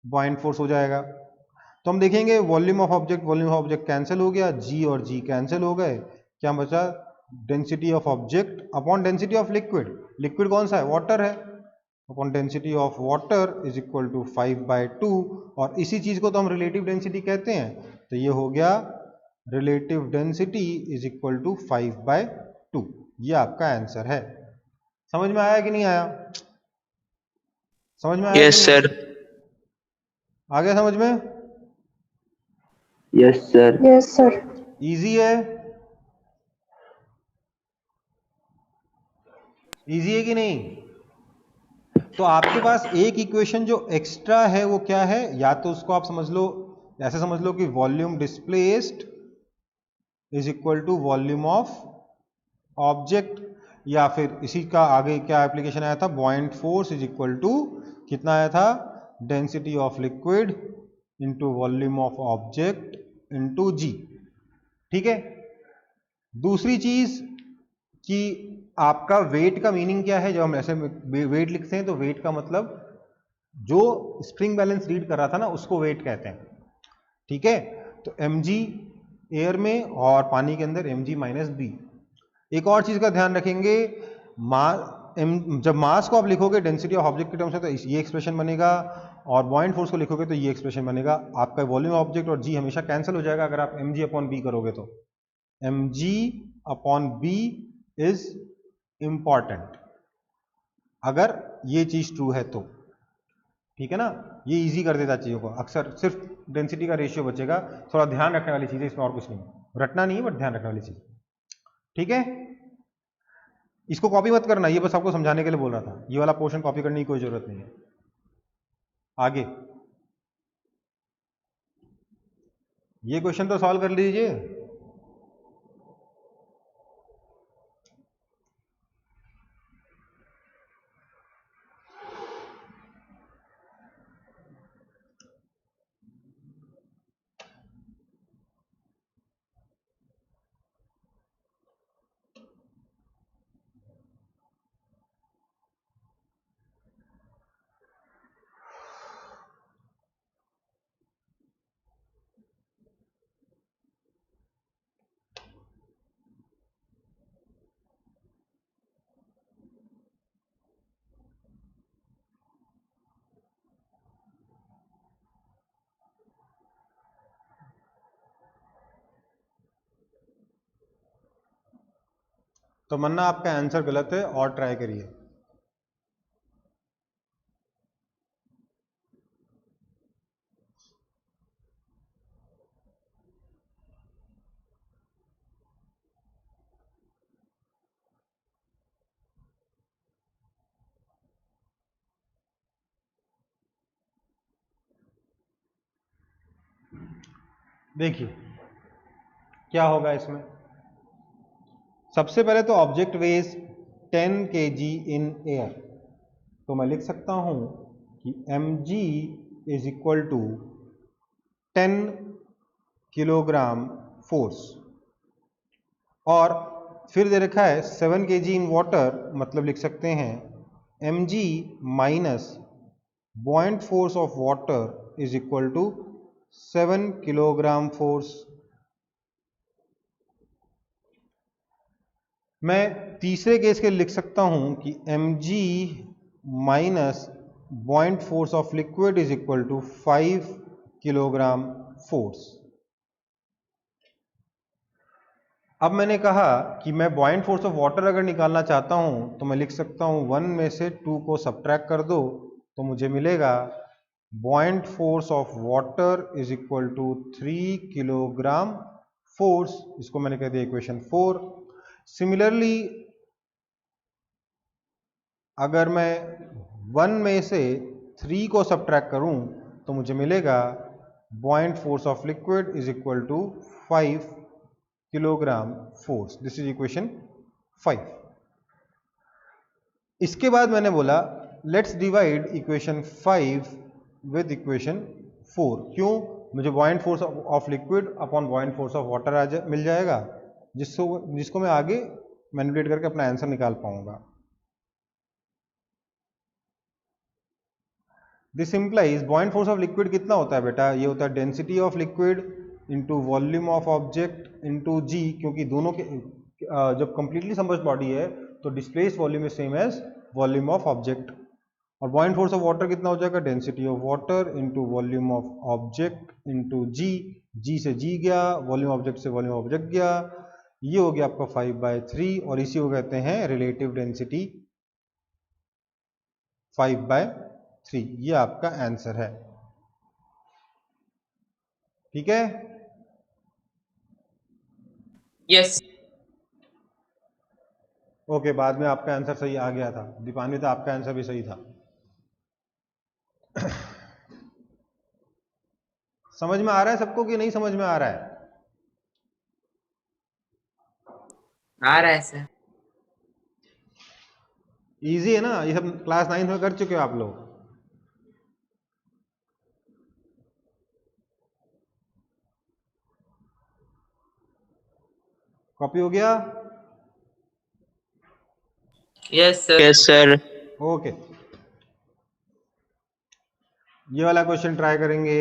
बॉइंट फोर्स हो जाएगा। तो हम देखेंगे वॉल्यूम ऑफ ऑब्जेक्ट कैंसिल हो गया, g और g कैंसिल हो गए, क्या बचा, density of object upon density of liquid, liquid कौन सा है, वाटर है, upon density of water is equal to 5/2, और इसी चीज को तो हम रिलेटिव डेंसिटी कहते हैं, तो ये हो गया relative density is equal to 5/2, ये आपका आंसर है। समझ में आया कि नहीं आया, समझ में आया Yes, कि नहीं? sir. आ गया समझ में? Yes sir. Yes sir. Easy है, इजी है कि नहीं? तो आपके पास एक इक्वेशन जो एक्स्ट्रा है वो क्या है, या तो उसको आप समझ लो, ऐसे समझ लो कि volume displaced is equal to volume of object, या फिर इसी का आगे क्या एप्लीकेशन आया था, buoyant force is equal to कितना आया था, density of liquid into volume of object into G. ठीक है, दूसरी चीज कि आपका वेट का मीनिंग क्या है, जब हम ऐसे वेट लिखते हैं तो वेट का मतलब जो स्प्रिंग बैलेंस रीड कर रहा था ना उसको वेट कहते हैं। ठीक है, तो mg एयर में और पानी के अंदर mg माइनस बी। एक और चीज का ध्यान रखेंगे, जब मास को आप लिखोगे डेंसिटी ऑफ ऑब्जेक्ट के टर्म्स में तो ये एक्सप्रेशन बनेगा, और बॉइंट फोर्स को लिखोगे तो ये एक्सप्रेशन बनेगा। आपका वॉल्यूम ऑब्जेक्ट और g हमेशा कैंसिल हो जाएगा अगर आप mg अपॉन b करोगे तो, mg upon b is important अगर ये चीज ट्रू है तो। ठीक है ना, ये इजी कर देता चीजों को, अक्सर सिर्फ डेंसिटी का रेशियो बचेगा, थोड़ा ध्यान रखने वाली चीज है इसमें, और कुछ नहीं, रटना नहीं है बट ध्यान रखने वाली चीज। ठीक है, इसको कॉपी मत करना, ये बस आपको समझाने के लिए बोल रहा था, ये वाला पोर्शन कॉपी करने की कोई जरूरत नहीं है। आगे ये क्वेश्चन तो सॉल्व कर लीजिए। तो मन्ना आपका आंसर गलत है, और ट्राई करिए। देखिए क्या होगा इसमें, सबसे पहले तो object weighs 10 kg in air, तो मैं लिख सकता हूं कि mg is equal to 10 kilogram force, और फिर दे रखा है 7 kg इन वाटर, मतलब लिख सकते हैं mg minus buoyant force of water is equal to 7 kilogram force. मैं तीसरे केस के लिए लिख सकता हूं कि mg minus buoyant force of liquid is equal to 5 kilogram force. अब मैंने कहा कि मैं बॉइंट फोर्स ऑफ वाटर अगर निकालना चाहता हूं तो मैं लिख सकता हूं 1 में से 2 को सब्ट्रैक्ट कर दो तो मुझे मिलेगा buoyant force of water is equal to 3 kilogram force, इसको मैंने कह दिया इक्वेशन 4। सिमिलरली अगर मैं 1 में से 3 को सब्ट्रैक्ट करूं तो मुझे मिलेगा buoyant force of liquid is equal to 5 kilogram force. This is equation 5। इसके बाद मैंने बोला let's divide equation 5 with equation 4। क्यों? मुझे buoyant force of liquid upon buoyant force of water मिल जाएगा, जिसको मैं आगे मैनिपुलेट करके अपना आंसर निकाल पाऊंगा। दिस इंप्लाइज buoyant force ऑफ लिक्विड कितना होता है बेटा? ये होता है density of liquid into volume of object into G, क्योंकि दोनों के जब कंप्लीटली सबमर्ज्ड बॉडी है तो displaced volume is same as volume of object. और buoyant force ऑफ वाटर कितना हो जाएगा? Density of water into volume of object into G. G से जी गया, वॉल्यूम ऑब्जेक्ट से वॉल्यूम ऑब्जेक्ट गया, ये हो गया आपका 5/3 और इसी को कहते हैं रिलेटिव डेंसिटी 5/3। ये आपका आंसर है। ठीक है? यस। ओके, बाद में आपका आंसर सही आ गया था दीपान्विता, आपका आंसर भी सही था। समझ में आ रहा है सबको कि नहीं समझ में आ रहा है? आ रहा है सर। इजी है ना? ये सब क्लास 9 में कर चुके हो आप लोग। कॉपी हो गया? Yes sir. ओके, ये वाला क्वेश्चन ट्राई करेंगे।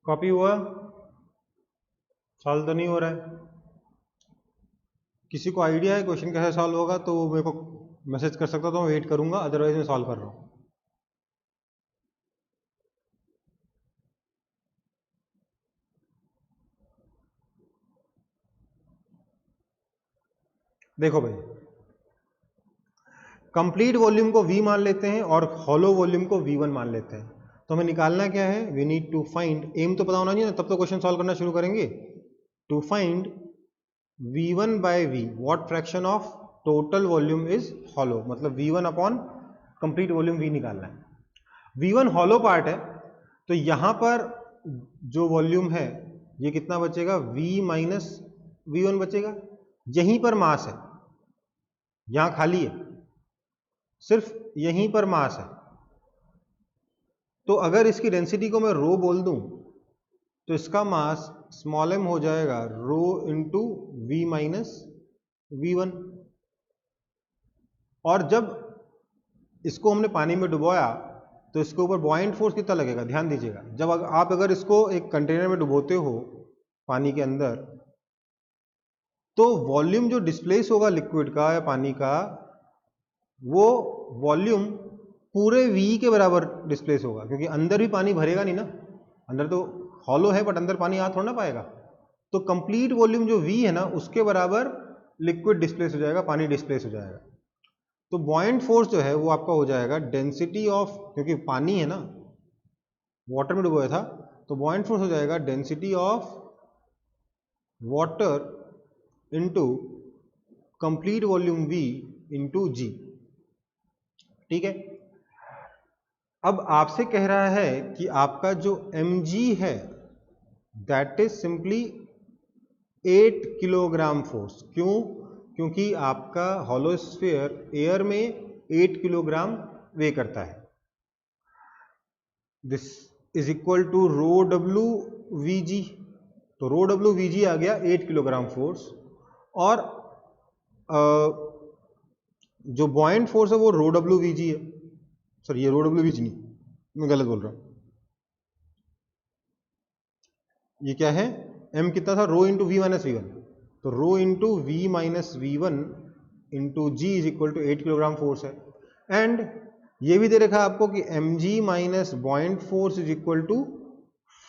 कॉपी हुआ? सॉल्व तो नहीं हो रहा है? किसी को आइडिया है क्वेश्चन कैसे सॉल्व होगा तो मेरे को मैसेज कर सकता, तो मैं वेट करूंगा, अदरवाइज मैं सॉल्व कर रहा हूं। देखो भाई, कंप्लीट वॉल्यूम को V मान लेते हैं और हॉलो वॉल्यूम को V1 मान लेते हैं। तो हमें निकालना क्या है? We need to find, m तो पता होना चाहिए ना, तब तो क्वेश्चन सॉल्व करना शुरू करेंगे। To find V1 by V, what fraction of total volume is hollow, मतलब V1 upon complete volume V निकालना है। V1 हॉलो पार्ट है, तो यहां पर जो वॉल्यूम है ये कितना बचेगा, V माइनस V1 बचेगा। यहीं पर मास है, यहां खाली है, सिर्फ यहीं पर मास है। तो अगर इसकी डेंसिटी को मैं रो बोल दूं तो इसका मास स्मॉल m हो जाएगा rho into V minus V1। और जब इसको हमने पानी में डुबोया तो इसके ऊपर बॉयंट फोर्स कितना लगेगा, ध्यान दीजिएगा। जब आप अगर इसको एक कंटेनर में डुबोते हो पानी के अंदर, तो वॉल्यूम जो डिस्प्लेस होगा लिक्विड का या पानी का, वो वॉल्यूम पूरे V के बराबर डिस्प्लेस होगा, क्योंकि अंदर भी पानी भरेगा नहीं ना, अंदर तो हॉलो है बट अंदर पानी आ थोड़ा ना पाएगा। तो कंप्लीट वॉल्यूम जो V है ना, उसके बराबर लिक्विड डिस्प्लेस हो जाएगा, पानी डिस्प्लेस हो जाएगा। तो बॉयंट फोर्स जो है वो आपका हो जाएगा डेंसिटी ऑफ, क्योंकि पानी है ना, वाटर में डुबोया था, तो बॉयंट फोर्स हो जाएगा density of water into complete volume V into G। ठीक है। अब आपसे कह रहा है कि आपका जो mg है that is simply 8 kilogram force. क्यों? क्योंकि आपका हॉलो स्फीयर एयर में 8 किलोग्राम वे करता है। This is equal to rho W we g. तो रो डब्ल्यू वी जी आ गया 8 किलोग्राम फोर्स, और जो बॉयंट फोर्स है वो रो डब्ल्यू वी जी है। सॉरी, ये रो डब्ल्यू वी जी नहीं, मैं गलत बोल रहा हूं। ये क्या है, m कितना था, rho into V minus V one. तो rho into V minus V one into G is equal to 8 kilogram force है। एंड ये भी दे रखा आपको कि M G minus buoyant force is equal to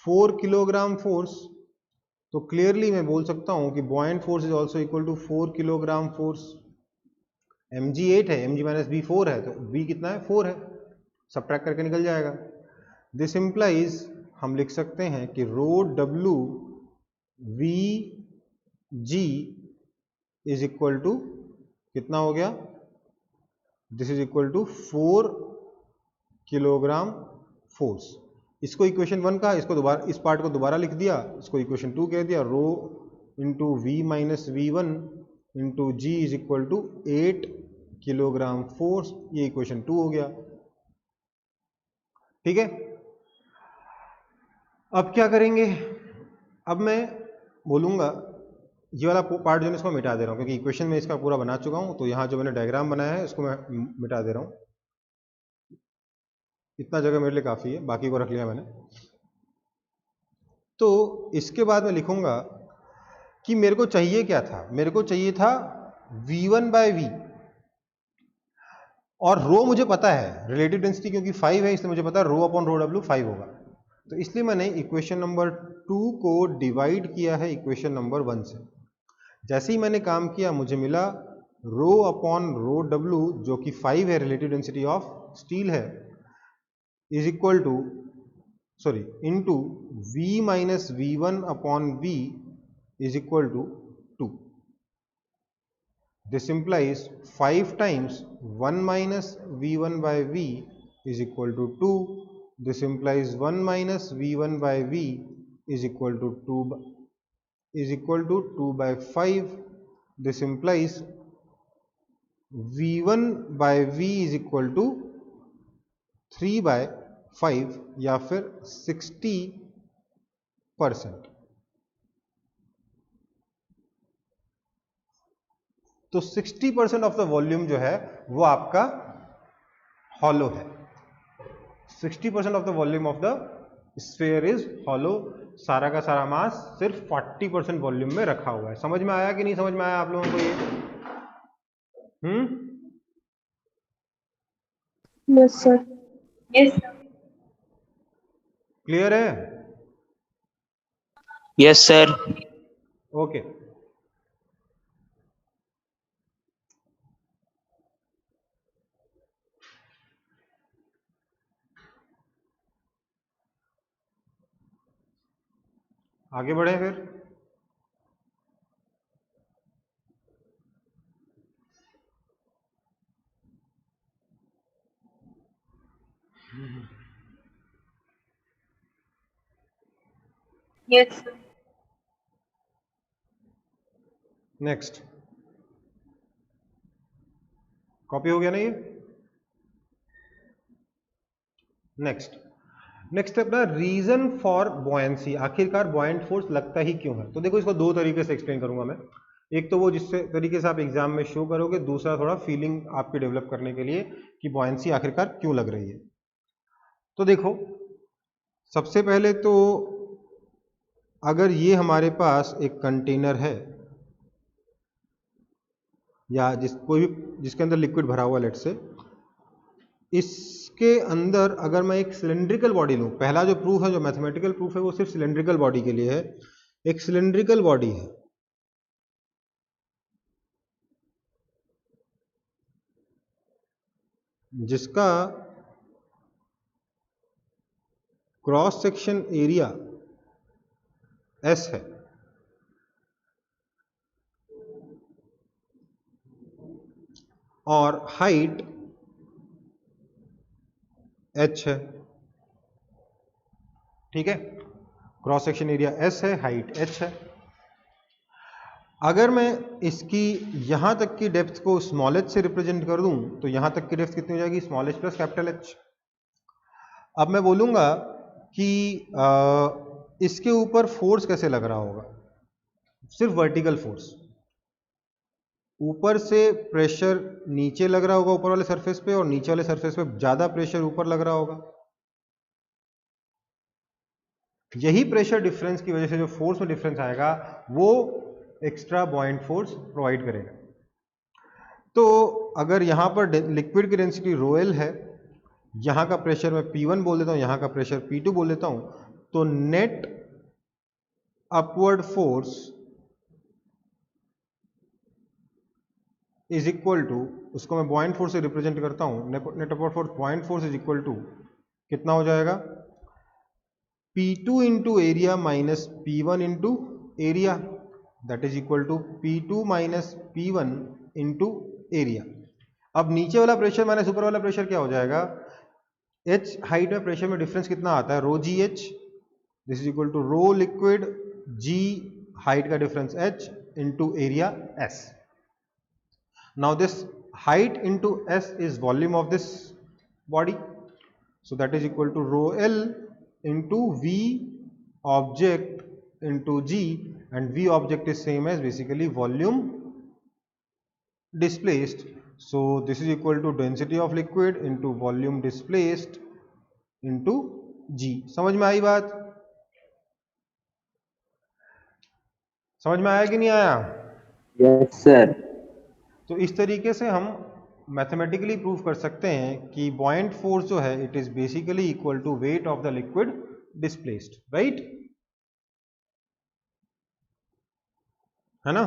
4 kilogram force. तो क्लियरली मैं बोल सकता हूं कि buoyant force is also equal to 4 kilogram force. M G 8 है, एम जी माइनस बी 4 है, तो बी कितना है, 4 है, सबट्रैक्ट करके निकल जाएगा। दिस इंप्लाइज हम लिख सकते हैं कि rho W we G is equal to कितना हो गया, this is equal to 4 kilogram force. इसको इक्वेशन 1 का, इसको दोबारा, इस पार्ट को दोबारा लिख दिया, इसको इक्वेशन 2 कह दिया। Rho into V minus V one into G is equal to 8 kilogram force, ये इक्वेशन 2 हो गया। ठीक है। अब क्या करेंगे, अब मैं बोलूंगा ये वाला पार्ट जो है इसको मिटा दे रहा हूं, क्योंकि इक्वेशन में इसका पूरा बना चुका हूं। तो यहां जो मैंने डायग्राम बनाया है इसको मैं मिटा दे रहा हूं। इतना जगह मेरे लिए काफी है, बाकी को रख लिया मैंने। तो इसके बाद मैं लिखूंगा कि मेरे को चाहिए क्या था, मेरे को चाहिए था V1 बाय V, और रो मुझे पता है, रिलेटिव डेंसिटी क्योंकि 5 है, इसलिए मुझे पता है रो अपॉन रो डब्ल्यू 5 होगा। तो इसलिए मैंने इक्वेशन नंबर 2 को डिवाइड किया है इक्वेशन नंबर 1 से। जैसे ही मैंने काम किया मुझे मिला रो अपॉन रो डब्ल्यू, जो कि 5 है, रिलेटिव डेंसिटी ऑफ स्टील है, is equal to, sorry, into V minus V1 upon V is equal to 2. This implies 5 times 1 minus V1 by V is equal to 2. This implies 1 minus V1 by V is equal to 2 by 5. This implies V1 by V is equal to 3 by 5 या फिर 60%। तो 60% of the volume जो है वो आपका hollow है। 60% of the volume of the sphere is hollow. सारा का सारा मास सिर्फ 40% वॉल्यूम में रखा हुआ है। समझ में आया कि नहीं समझ में आया आप लोगों को ये? Yes sir. Yes. क्लियर है? Yes, sir. ओके। आगे बढ़े फिर। Yes, sir. नेक्स्ट, कॉपी हो गया ना ये? नेक्स्ट नेक्स्ट अपना रीजन फॉर बॉयंसी, आखिरकार बॉयंट फोर्स लगता ही क्यों है। तो देखो इसको दो तरीके से एक्सप्लेन करूंगा मैं। एक तो वो जिससे तरीके से आप एग्जाम में शो करोगे, दूसरा थोड़ा फीलिंग आपकी डेवलप करने के लिए कि बॉयंसी आखिरकार क्यों लग रही है। तो देखो सबसे पहले तो अगर ये हमारे पास एक कंटेनर है या कोई भी जिसके अंदर लिक्विड भरा हुआ, लेट से इसके अंदर अगर मैं एक सिलेंड्रिकल बॉडी लूं, पहला जो प्रूफ है, जो मैथमेटिकल प्रूफ है, वो सिर्फ सिलेंड्रिकल बॉडी के लिए है। एक सिलेंड्रिकल बॉडी है जिसका क्रॉस सेक्शन एरिया S है और हाइट h है। ठीक है, क्रॉस सेक्शन एरिया S है, हाइट h है। अगर मैं इसकी यहां तक की डेप्थ को स्मॉल h से रिप्रेजेंट कर दूं तो यहां तक की डेप्थ कितनी हो जाएगी? Small h plus capital H। अब मैं बोलूंगा कि इसके ऊपर फोर्स कैसे लग रहा होगा? सिर्फ वर्टिकल फोर्स, ऊपर से प्रेशर नीचे लग रहा होगा ऊपर वाले सरफेस पे, और नीचे वाले सरफेस पे ज्यादा प्रेशर ऊपर लग रहा होगा। यही प्रेशर डिफरेंस की वजह से जो फोर्स में डिफरेंस आएगा वो एक्स्ट्रा बॉयंट फोर्स प्रोवाइड करेगा। तो अगर यहां पर लिक्विड की डेंसिटी ρl है, यहां का प्रेशर मैं P1 बोल देता हूं, यहां का प्रेशर P2 बोल देता हूं, तो net upward force is equal to, उसको मैं बॉयंट फोर्स से रिप्रेजेंट करता हूं, net upward force buoyant force is equal to कितना हो जाएगा? P2 into area minus P1 into area, that is equal to P2 minus P1 into area. अब नीचे वाला प्रेशर माइनस ऊपर वाला प्रेशर क्या हो जाएगा? H हाइट में प्रेशर में डिफरेंस कितना आता है? Rho ji H, this is equal to rho liquid G height का difference H into area S। Now this height into S is volume of this body, so that is equal to rho L into V object into G, and V object is same as basically volume displaced. So this is equal to density of liquid into volume displaced into G. समझ में आई बात? समझ में आया कि नहीं आया? Yes, sir. तो इस तरीके से हम मैथमेटिकली प्रूव कर सकते हैं कि बॉयंट फोर्स जो है it is basically equal to weight of the liquid displaced, right? है ना?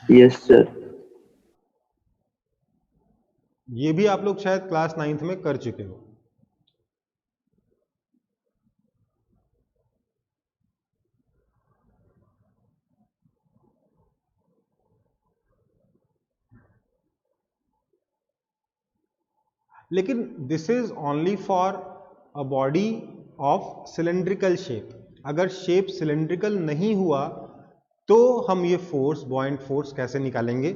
Yes, sir. ये भी आप लोग शायद क्लास 9th में कर चुके हो। लेकिन this is only for a body of cylindrical shape. अगर शेप सिलेंड्रिकल नहीं हुआ तो हम ये फोर्स बॉयंट फोर्स कैसे निकालेंगे?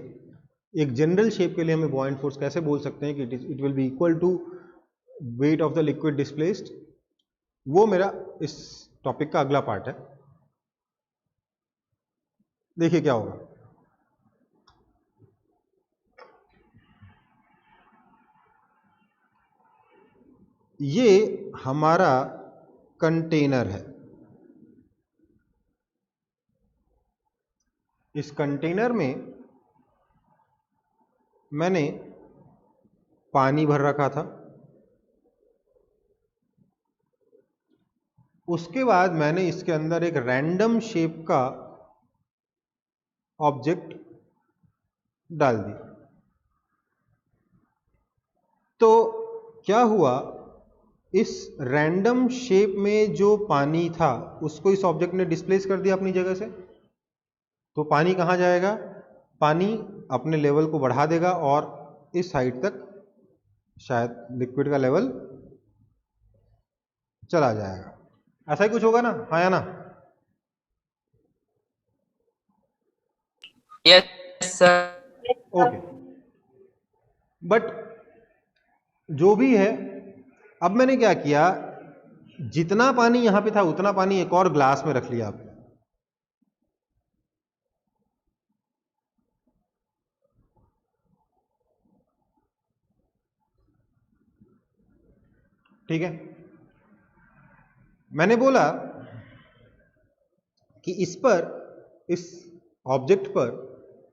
एक जनरल शेप के लिए हमें बॉयंट फोर्स कैसे बोल सकते हैं कि it will be equal to weight of the liquid displaced? वो मेरा इस टॉपिक का अगला पार्ट है। देखिए क्या होगा। ये हमारा कंटेनर है। इस कंटेनर में मैंने पानी भर रखा था, उसके बाद मैंने इसके अंदर एक रैंडम शेप का ऑब्जेक्ट डाल दिया। तो क्या हुआ, इस रैंडम शेप में जो पानी था उसको इस ऑब्जेक्ट ने डिस्प्लेस कर दिया अपनी जगह से। तो पानी कहाँ जाएगा? पानी अपने लेवल को बढ़ा देगा और इस हाइट तक शायद लिक्विड का लेवल चला जाएगा। ऐसा ही कुछ होगा ना, हाँ या ना? Yes sir. ओके, बट जो भी है, अब मैंने क्या किया, जितना पानी यहां पे था उतना पानी एक और ग्लास में रख लिया। ठीक है, मैंने बोला कि इस पर, इस ऑब्जेक्ट पर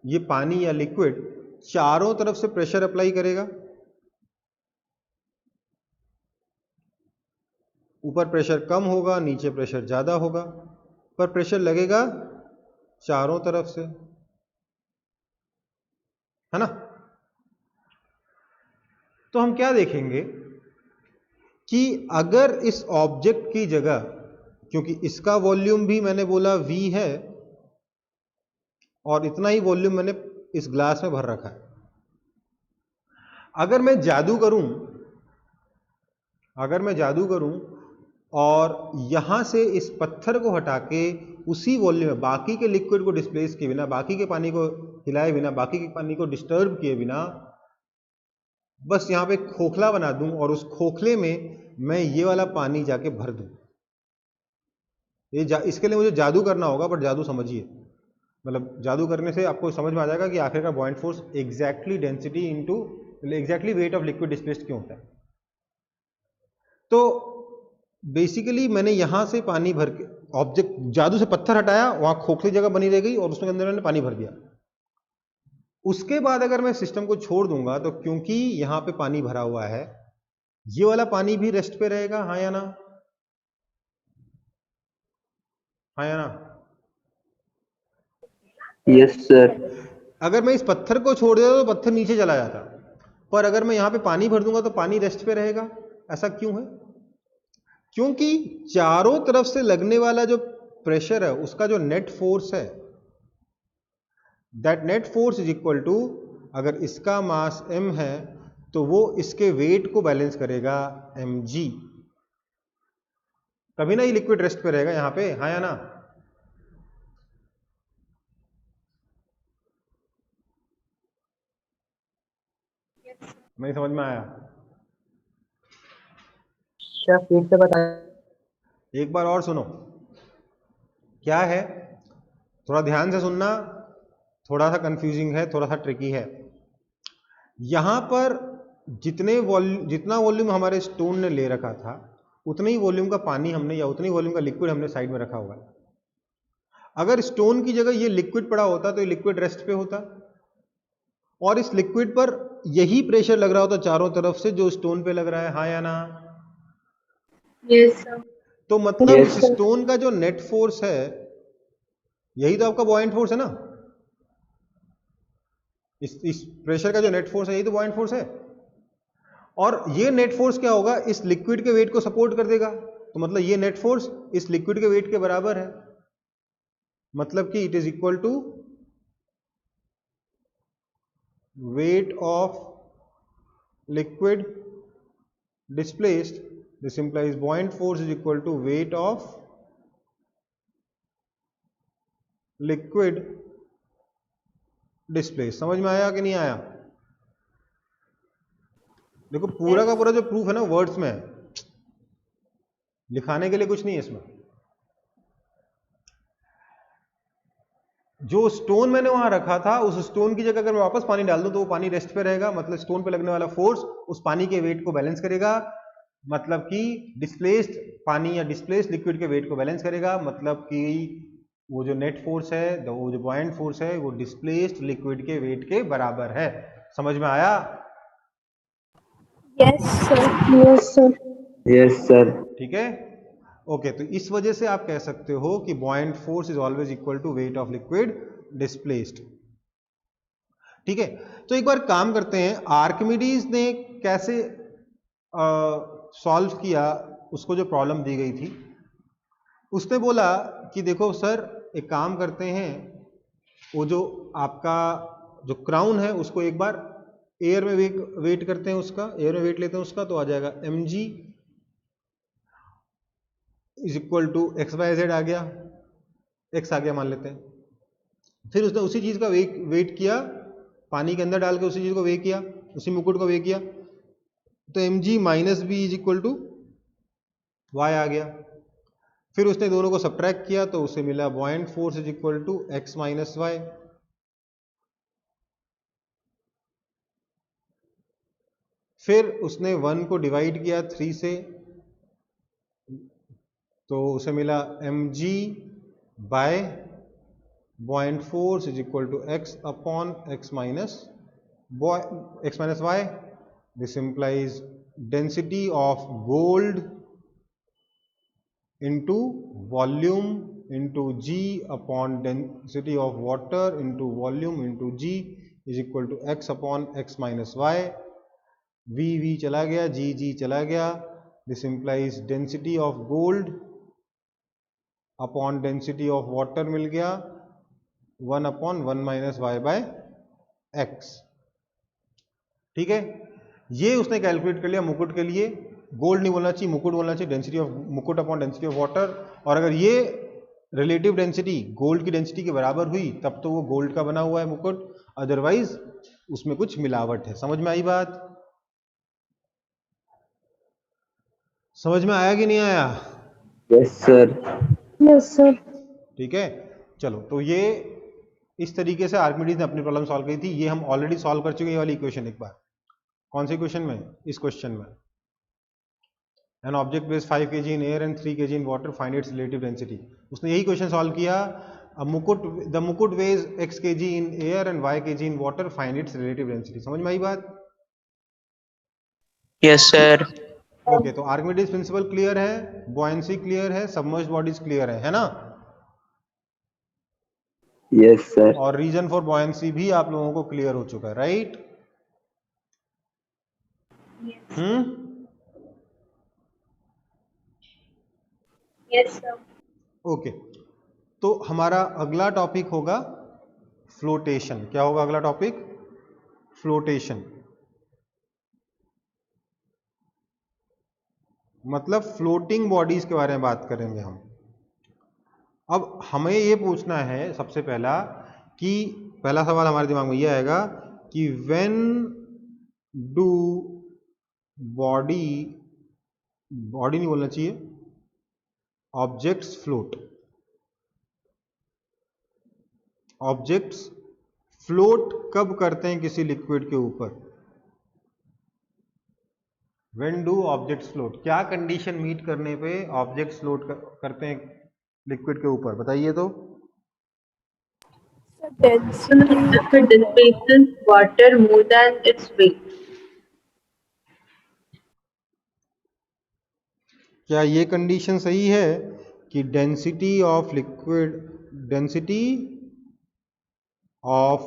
ये पानी या लिक्विड चारों तरफ से प्रेशर अप्लाई करेगा। ऊपर प्रेशर कम होगा, नीचे प्रेशर ज्यादा होगा, पर प्रेशर लगेगा चारों तरफ से, है ना? तो हम क्या देखेंगे कि अगर इस ऑब्जेक्ट की जगह, क्योंकि इसका वॉल्यूम भी मैंने बोला V है और इतना ही वॉल्यूम मैंने इस ग्लास में भर रखा है, अगर मैं जादू करूं और यहां से इस पत्थर को हटा के उसी वॉल्यूम में बाकी के लिक्विड को डिस्प्लेस किए बिना, बाकी के पानी को हिलाए बिना, बाकी के पानी को डिस्टर्ब किए बिना बस यहां पे खोखला बना दूं और उस खोखले में मैं ये वाला पानी जाके भर दूं, इसके लिए मुझे जादू करना होगा। बट जादू समझिए, मतलब जादू करने से आपको समझ में आ जाएगा कि आखिरकार बॉइंट force exactly density into exactly wait of liquid displaced क्यों होता है। तो बेसिकली मैंने यहां से पानी भर के, ऑब्जेक्ट जादू से पत्थर हटाया, वहां खोखली जगह बनी रह गई और उसके अंदर मैंने पानी भर दिया। उसके बाद अगर मैं सिस्टम को छोड़ दूंगा तो क्योंकि यहां पे पानी भरा हुआ है, ये वाला पानी भी रेस्ट पे रहेगा, हाँ या ना? हाँ या ना? Yes sir. अगर मैं इस पत्थर को छोड़ देता तो पत्थर नीचे चला जाता, पर अगर मैं यहां पे पानी भर दूंगा तो पानी रेस्ट पे रहेगा। ऐसा क्यों है? क्योंकि चारों तरफ से लगने वाला जो प्रेशर है उसका जो नेट फोर्स है, that net force is equal to, अगर इसका मास m है तो वो इसके वेट को बैलेंस करेगा mg। तभी ना ये लिक्विड रेस्ट पे रहेगा यहां पे, हाँ या ना? नहीं समझ में आया? क्या फिर से बताएं? एक बार और सुनो, क्या है, थोड़ा ध्यान से सुनना, थोड़ा सा कंफ्यूजिंग है, थोड़ा सा ट्रिकी है। यहां पर जितना वॉल्यूम हमारे स्टोन ने ले रखा था उतने ही वॉल्यूम का पानी हमने, या उतनी वॉल्यूम का लिक्विड हमने साइड में रखा हुआ है। अगर स्टोन की जगह ये लिक्विड पड़ा होता तो ये लिक्विड रेस्ट पे होता और इस लिक्विड पर यही प्रेशर लग रहा होता चारों तरफ से जो स्टोन पे लग रहा है, हाँ या ना? Yes sir. तो मतलब Yes, इस sir. स्टोन का जो नेट फोर्स है यही तो आपका बॉइंट फोर्स है ना। इस प्रेशर का जो नेट फोर्स है यही तो बॉइंट फोर्स है। और ये नेट फोर्स क्या होगा, इस लिक्विड के वेट को सपोर्ट कर देगा। तो मतलब ये नेट फोर्स इस लिक्विड के वेट के बराबर है, मतलब कि it is equal to weight of liquid displaced. This implies buoyant force is equal to weight of liquid displace. समझ में आया कि नहीं आया? देखो पूरा का पूरा जो प्रूफ है ना वर्ड्स में है, लिखाने के लिए कुछ नहीं है इसमें। जो स्टोन मैंने वहां रखा था उस स्टोन की जगह अगर मैं वापस पानी डाल दूं तो वो पानी रेस्ट पे रहेगा, मतलब स्टोन पे लगने वाला फोर्स उस पानी के वेट को बैलेंस करेगा, मतलब कि डिस्प्लेस्ड पानी या डिस्प्लेस्ड लिक्विड के वेट को बैलेंस करेगा, मतलब कि वो जो नेट फोर्स है, वो जो बॉयंट फोर्स है वो डिस्प्लेस्ड लिक्विड के वेट के बराबर है। समझ में आया? Yes sir. Yes sir. Yes sir. ठीक है, ओके। तो इस वजह से आप कह सकते हो कि buoyant force is always equal to weight of liquid displaced. ठीक है, तो एक बार काम करते हैं, आर्किमिडीज ने कैसे सॉल्व किया उसको, जो प्रॉब्लम दी गई थी। उसने बोला कि देखो सर एक काम करते हैं, वो जो आपका जो क्राउन है उसको एक बार एयर में वेट करते हैं, उसका एयर में वेट लेते हैं उसका, तो आ जाएगा mg is equal to X Y Z आ गया, एक्स आ गया मान लेते हैं। फिर उसने उसी चीज़ का वेट किया, पानी के अंदर डाल के उसी चीज़ को वे किया, उसी मुकुट को वे किया, तो M G minus B is equal to Y आ गया। फिर उसने दोनों को सब्ट्रैक्ट किया तो उसे मिला buoyant force is equal to x minus y. फिर उसने 1 को डिवाइड किया 3 से, तो उसे मिला m g by buoyant force is equal to x upon x minus y. This implies density of gold into volume into G upon density of water into volume into G is equal to x upon x minus y। V चला गया, G चला गया। This implies density of gold upon density of water मिल गया 1 upon 1 minus y by x। ठीक है, ये उसने calculate कर लिया मुकुट के लिए। गोल्ड नहीं बोलना चाहिए, मुकुट बोलना चाहिए, डेंसिटी ऑफ मुकुट अपॉन डेंसिटी ऑफ वाटर। और अगर ये रिलेटिव डेंसिटी गोल्ड की डेंसिटी के बराबर हुई तब तो वो गोल्ड का बना हुआ है मुकुट, अदरवाइज उसमें कुछ मिलावट है। समझ में आई बात? समझ में आया कि नहीं आया? Yes sir. Yes sir. ठीक है, चलो, तो ये इस तरीके से आर्किमिडीज ने अपनी प्रॉब्लम सॉल्व की थी। ये हम ऑलरेडी सॉल्व कर चुके हैं ये वाली इक्वेशन एक बार। कौन से क्वेश्चन में? इस क्वेश्चन में। An object weighs 5 kg in air and 3 kg in water, find its relative density। उसने यही क्वेश्चन सॉल्व किया। द मुकुट weighs x kg in air and y kg in water, find its relative density। समझ में आई बात? Yes sir. Okay, तो Archimedes principal clear है, बुयांसी क्लियर है, सबमर्ज्ड बॉडीज क्लियर है ना? Yes sir. और रीजन फॉर बुयांसी भी आप लोगों को क्लियर हो चुका है, राइट? Yes sir. ओके, तो हमारा अगला टॉपिक होगा फ्लोटेशन। क्या होगा अगला टॉपिक? फ्लोटेशन। मतलब फ्लोटिंग बॉडीज के बारे में बात करेंगे हम। अब हमें ये पूछना है सबसे पहला कि पहला सवाल हमारे दिमाग में ये आएगा कि व्हेन डू बॉडी नहीं बोलना चाहिए, ऑब्जेक्ट्स फ्लोट। ऑब्जेक्ट्स फ्लोट कब करते हैं किसी लिक्विड के ऊपर? When do objects float? क्या कंडीशन मीट करने पे ऑब्जेक्ट्स फ्लोट करते हैं लिक्विड के ऊपर? बताइए तो। If it displaces water more than its weight। क्या ये कंडीशन सही है कि density of liquid, density of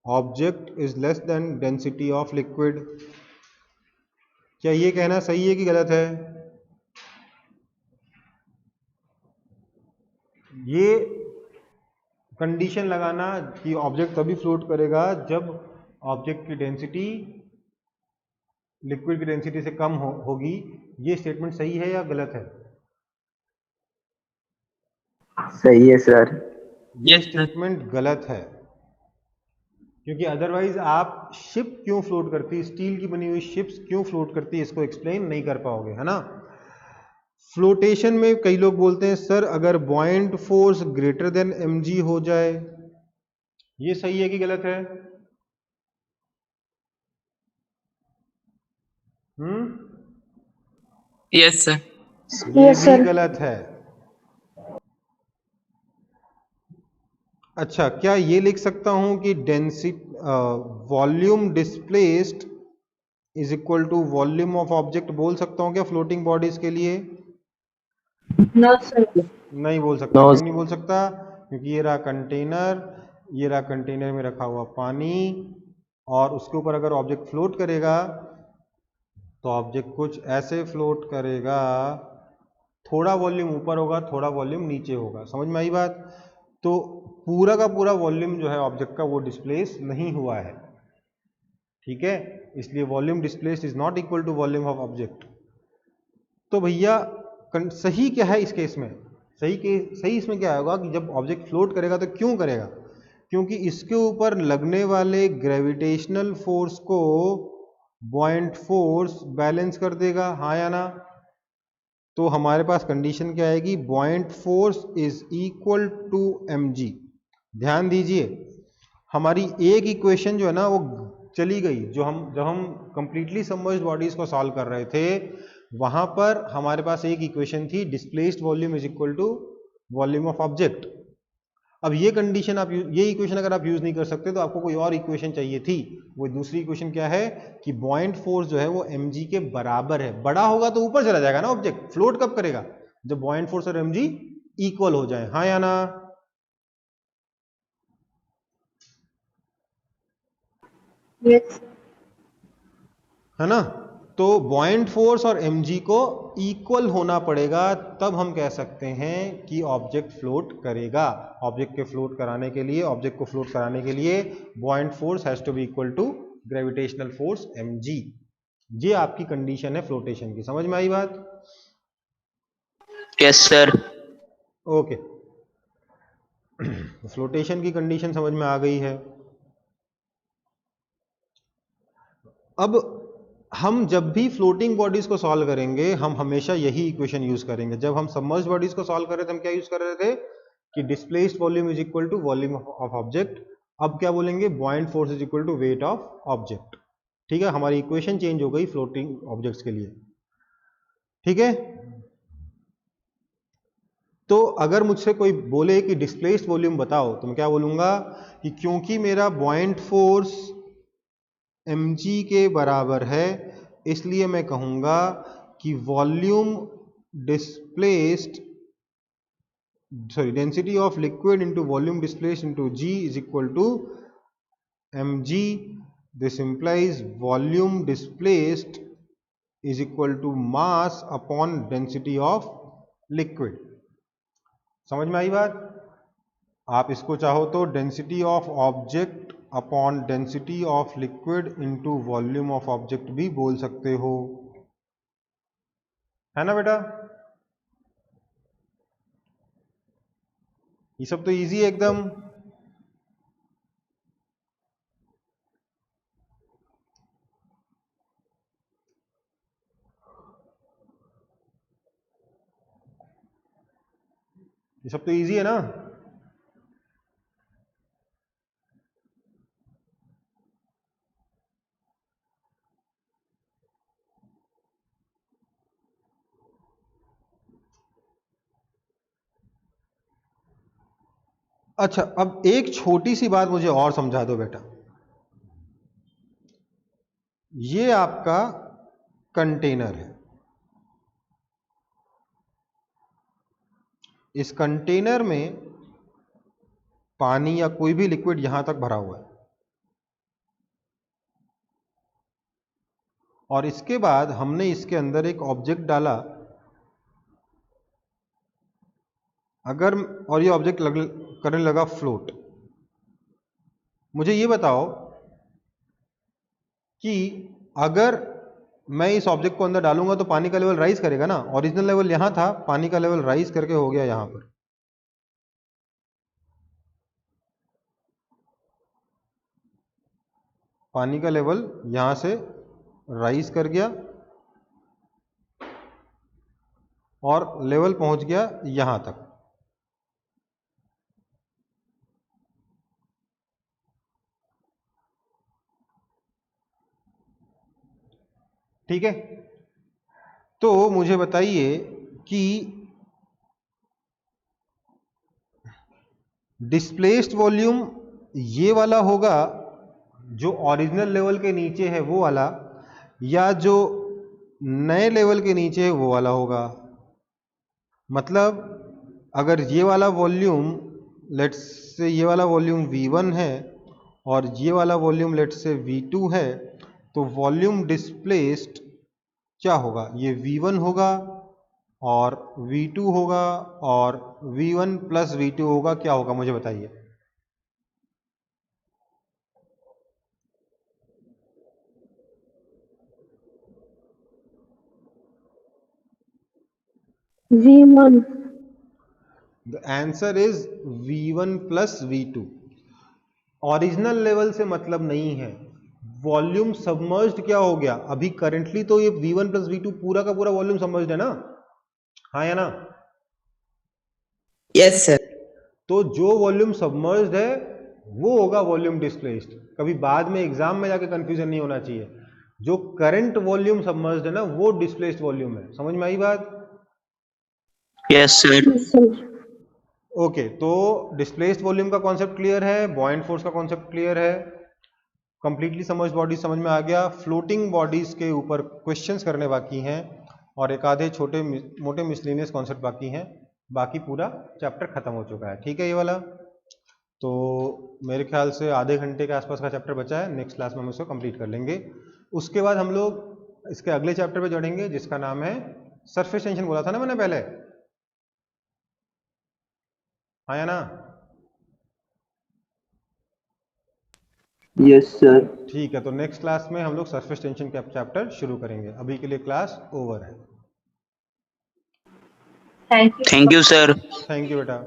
object is less than density of liquid? क्या ये कहना सही है कि गलत है? ये कंडीशन लगाना कि ऑब्जेक्ट तभी फ्लोट करेगा जब ऑब्जेक्ट की डेंसिटी लिक्विड की डेंसिटी से कम होगी, ये स्टेटमेंट सही है या गलत है? सही है सर। ये स्टेटमेंट गलत है, क्योंकि अदरवाइज आप शिप क्यों फ्लोट करती है, स्टील की बनी हुई शिप्स क्यों फ्लोट करती है, इसको एक्सप्लेन नहीं कर पाओगे, है ना? फ्लोटेशन में कई लोग बोलते हैं सर अगर buoyant force greater than mg हो जाए, ये सही है कि गलत है? Yes sir. ये यस भी सर। गलत है। अच्छा, क्या ये लिख सकता हूं कि density volume displaced is equal to volume of object बोल सकता हूं क्या फ्लोटिंग बॉडीज के लिए? No sir। नहीं बोल सकता। No, क्यों नहीं बोल सकता? क्योंकि ये रहा कंटेनर, ये रहा कंटेनर में रखा हुआ पानी, और उसके ऊपर अगर ऑब्जेक्ट फ्लोट करेगा तो ऑब्जेक्ट कुछ ऐसे फ्लोट करेगा, थोड़ा वॉल्यूम ऊपर होगा, थोड़ा वॉल्यूम नीचे होगा। समझ में आई बात? तो पूरा का पूरा वॉल्यूम जो है ऑब्जेक्ट का वो डिस्प्लेस नहीं हुआ है, ठीक है? इसलिए volume displaced is not equal to volume of object. तो भैया सही क्या है इस केस में, सही इसमें क्या होगा कि जब ऑब्जेक्ट फ्लोट करेगा तो क्यों करेगा, क्योंकि इसके ऊपर लगने वाले ग्रेविटेशनल फोर्स को बॉयंट फोर्स बैलेंस कर देगा, हाँ या ना। तो हमारे पास कंडीशन क्या आएगी, buoyant force is equal to mg। ध्यान दीजिए, हमारी एक इक्वेशन जो है ना वो चली गई, जब हम कंप्लीटली सबमर्ज्ड बॉडीज को सॉल्व कर रहे थे, वहां पर हमारे पास एक इक्वेशन थी, displaced volume is equal to volume of object. अब ये कंडीशन आप ये इक्वेशन अगर आप यूज नहीं कर सकते तो आपको कोई और इक्वेशन चाहिए थी। वो दूसरी इक्वेशन क्या है कि बॉयंट फोर्स जो है वो mg के बराबर है। बड़ा होगा तो ऊपर चला जाएगा ना ऑब्जेक्ट, फ्लोट कब करेगा, जब बॉयंट फोर्स और mg इक्वल हो जाए, हाँ या ना। यस है ना। तो बॉयंट फोर्स और mg को इक्वल होना पड़ेगा, तब हम कह सकते हैं कि ऑब्जेक्ट फ्लोट करेगा। ऑब्जेक्ट को फ्लोट कराने के लिए buoyant force has to be equal to gravitational force mg। ये आपकी कंडीशन है फ्लोटेशन की, समझ में आई बात। Yes sir. ओके, फ्लोटेशन की कंडीशन समझ में आ गई है। अब हम जब भी फ्लोटिंग बॉडीज को सॉल्व करेंगे हम हमेशा यही इक्वेशन यूज करेंगे। जब हम सबमर्ज्ड बॉडीज को सॉल्व कर रहे थे हम क्या यूज कर रहे थे कि displaced volume is equal to volume of object. अब क्या बोलेंगे, buoyant force is equal to weight of object. ठीक है, हमारी इक्वेशन चेंज हो गई फ्लोटिंग ऑब्जेक्ट्स के लिए। ठीक है, तो अगर मुझसे कोई बोले कि डिस्प्लेस्ड वॉल्यूम बताओ तो मैं क्या बोलूंगा कि क्योंकि मेरा बॉयंट फोर्स mg के बराबर है, इसलिए मैं कहूंगा कि volume displaced density of liquid into volume displaced into g is equal to mg। This implies volume displaced is equal to mass upon density of liquid. समझ में आई बात। आप इसको चाहो तो density of object upon density of liquid into volume of object भी बोल सकते हो, है ना बेटा। ये सब तो इजी है एकदम। ये सब तो इजी है ना। अच्छा, अब एक छोटी सी बात मुझे और समझा दो बेटा। ये आपका कंटेनर है, इस कंटेनर में पानी या कोई भी लिक्विड यहां तक भरा हुआ है, और इसके बाद हमने इसके अंदर एक ऑब्जेक्ट डाला। अगर और ये ऑब्जेक्ट करने लगा फ्लोट, मुझे ये बताओ कि अगर मैं इस ऑब्जेक्ट को अंदर डालूंगा तो पानी का लेवल राइज करेगा ना। ओरिजिनल लेवल यहां था, पानी का लेवल राइज करके हो गया यहां पर। पानी का लेवल यहां से राइज कर गया और लेवल पहुंच गया यहां तक। ठीक है, तो मुझे बताइए कि डिस्प्लेस्ड वॉल्यूम ये वाला होगा जो ओरिजिनल लेवल के नीचे है वो वाला, या जो नए लेवल के नीचे है वो वाला होगा। मतलब अगर ये वाला वॉल्यूम लेट्स से ये वाला वॉल्यूम V1 है और ये वाला वॉल्यूम लेट्स से V2 है, तो वॉल्यूम डिस्प्लेस्ड क्या होगा, ये V1 होगा और V2 होगा और V1 प्लस V2 होगा। क्या होगा मुझे बताइए। V1. The answer is V1 plus V2। Original level से मतलब नहीं है, वॉल्यूम सबमर्ज्ड क्या हो गया, अभी करंटली तो ये V1 प्लस V2 पूरा का पूरा वॉल्यूम सबमर्ज्ड है ना, हाँ या ना? Yes sir. तो जो वॉल्यूम सबमर्ज्ड है वो होगा वॉल्यूम डिस्प्लेस्ड। कभी बाद में एग्जाम में जाके कंफ्यूजन नहीं होना चाहिए, जो करंट वॉल्यूम सबमर्ज्ड है ना वो डिस्प्लेस्ड वॉल्यूम है। समझ में आई बात? Yes sir. Yes, sir. Okay, तो डिस्प्लेस्ड वॉल्यूम का कॉन्सेप्ट क्लियर है, बॉयंट फोर्स का कॉन्सेप्ट क्लियर है, कंप्लीटली समझ बॉडीज समझ में आ गया। फ्लोटिंग बॉडीज के ऊपर क्वेश्चंस करने बाकी हैं और एक आधे छोटे मोटे मिसलेनियस कॉन्सेप्ट बाकी हैं, बाकी पूरा चैप्टर खत्म हो चुका है। ठीक है ये वाला, तो मेरे ख्याल से आधे घंटे के आसपास का चैप्टर बचा है, नेक्स्ट क्लास में हम उसको कंप्लीट कर लेंगे। उसके बाद हम लोग इसके अगले चैप्टर पे चढ़ेंगे जिसका नाम है सरफेस टेंशन। बोला था ना मैंने पहले, हाँ या ना? Yes sir. ठीक है, तो नेक्स्ट क्लास में हम लोग सरफेस टेंशन का चैप्टर शुरू करेंगे। अभी के लिए क्लास ओवर है। Thank you. Thank you sir. Thank you बेटा।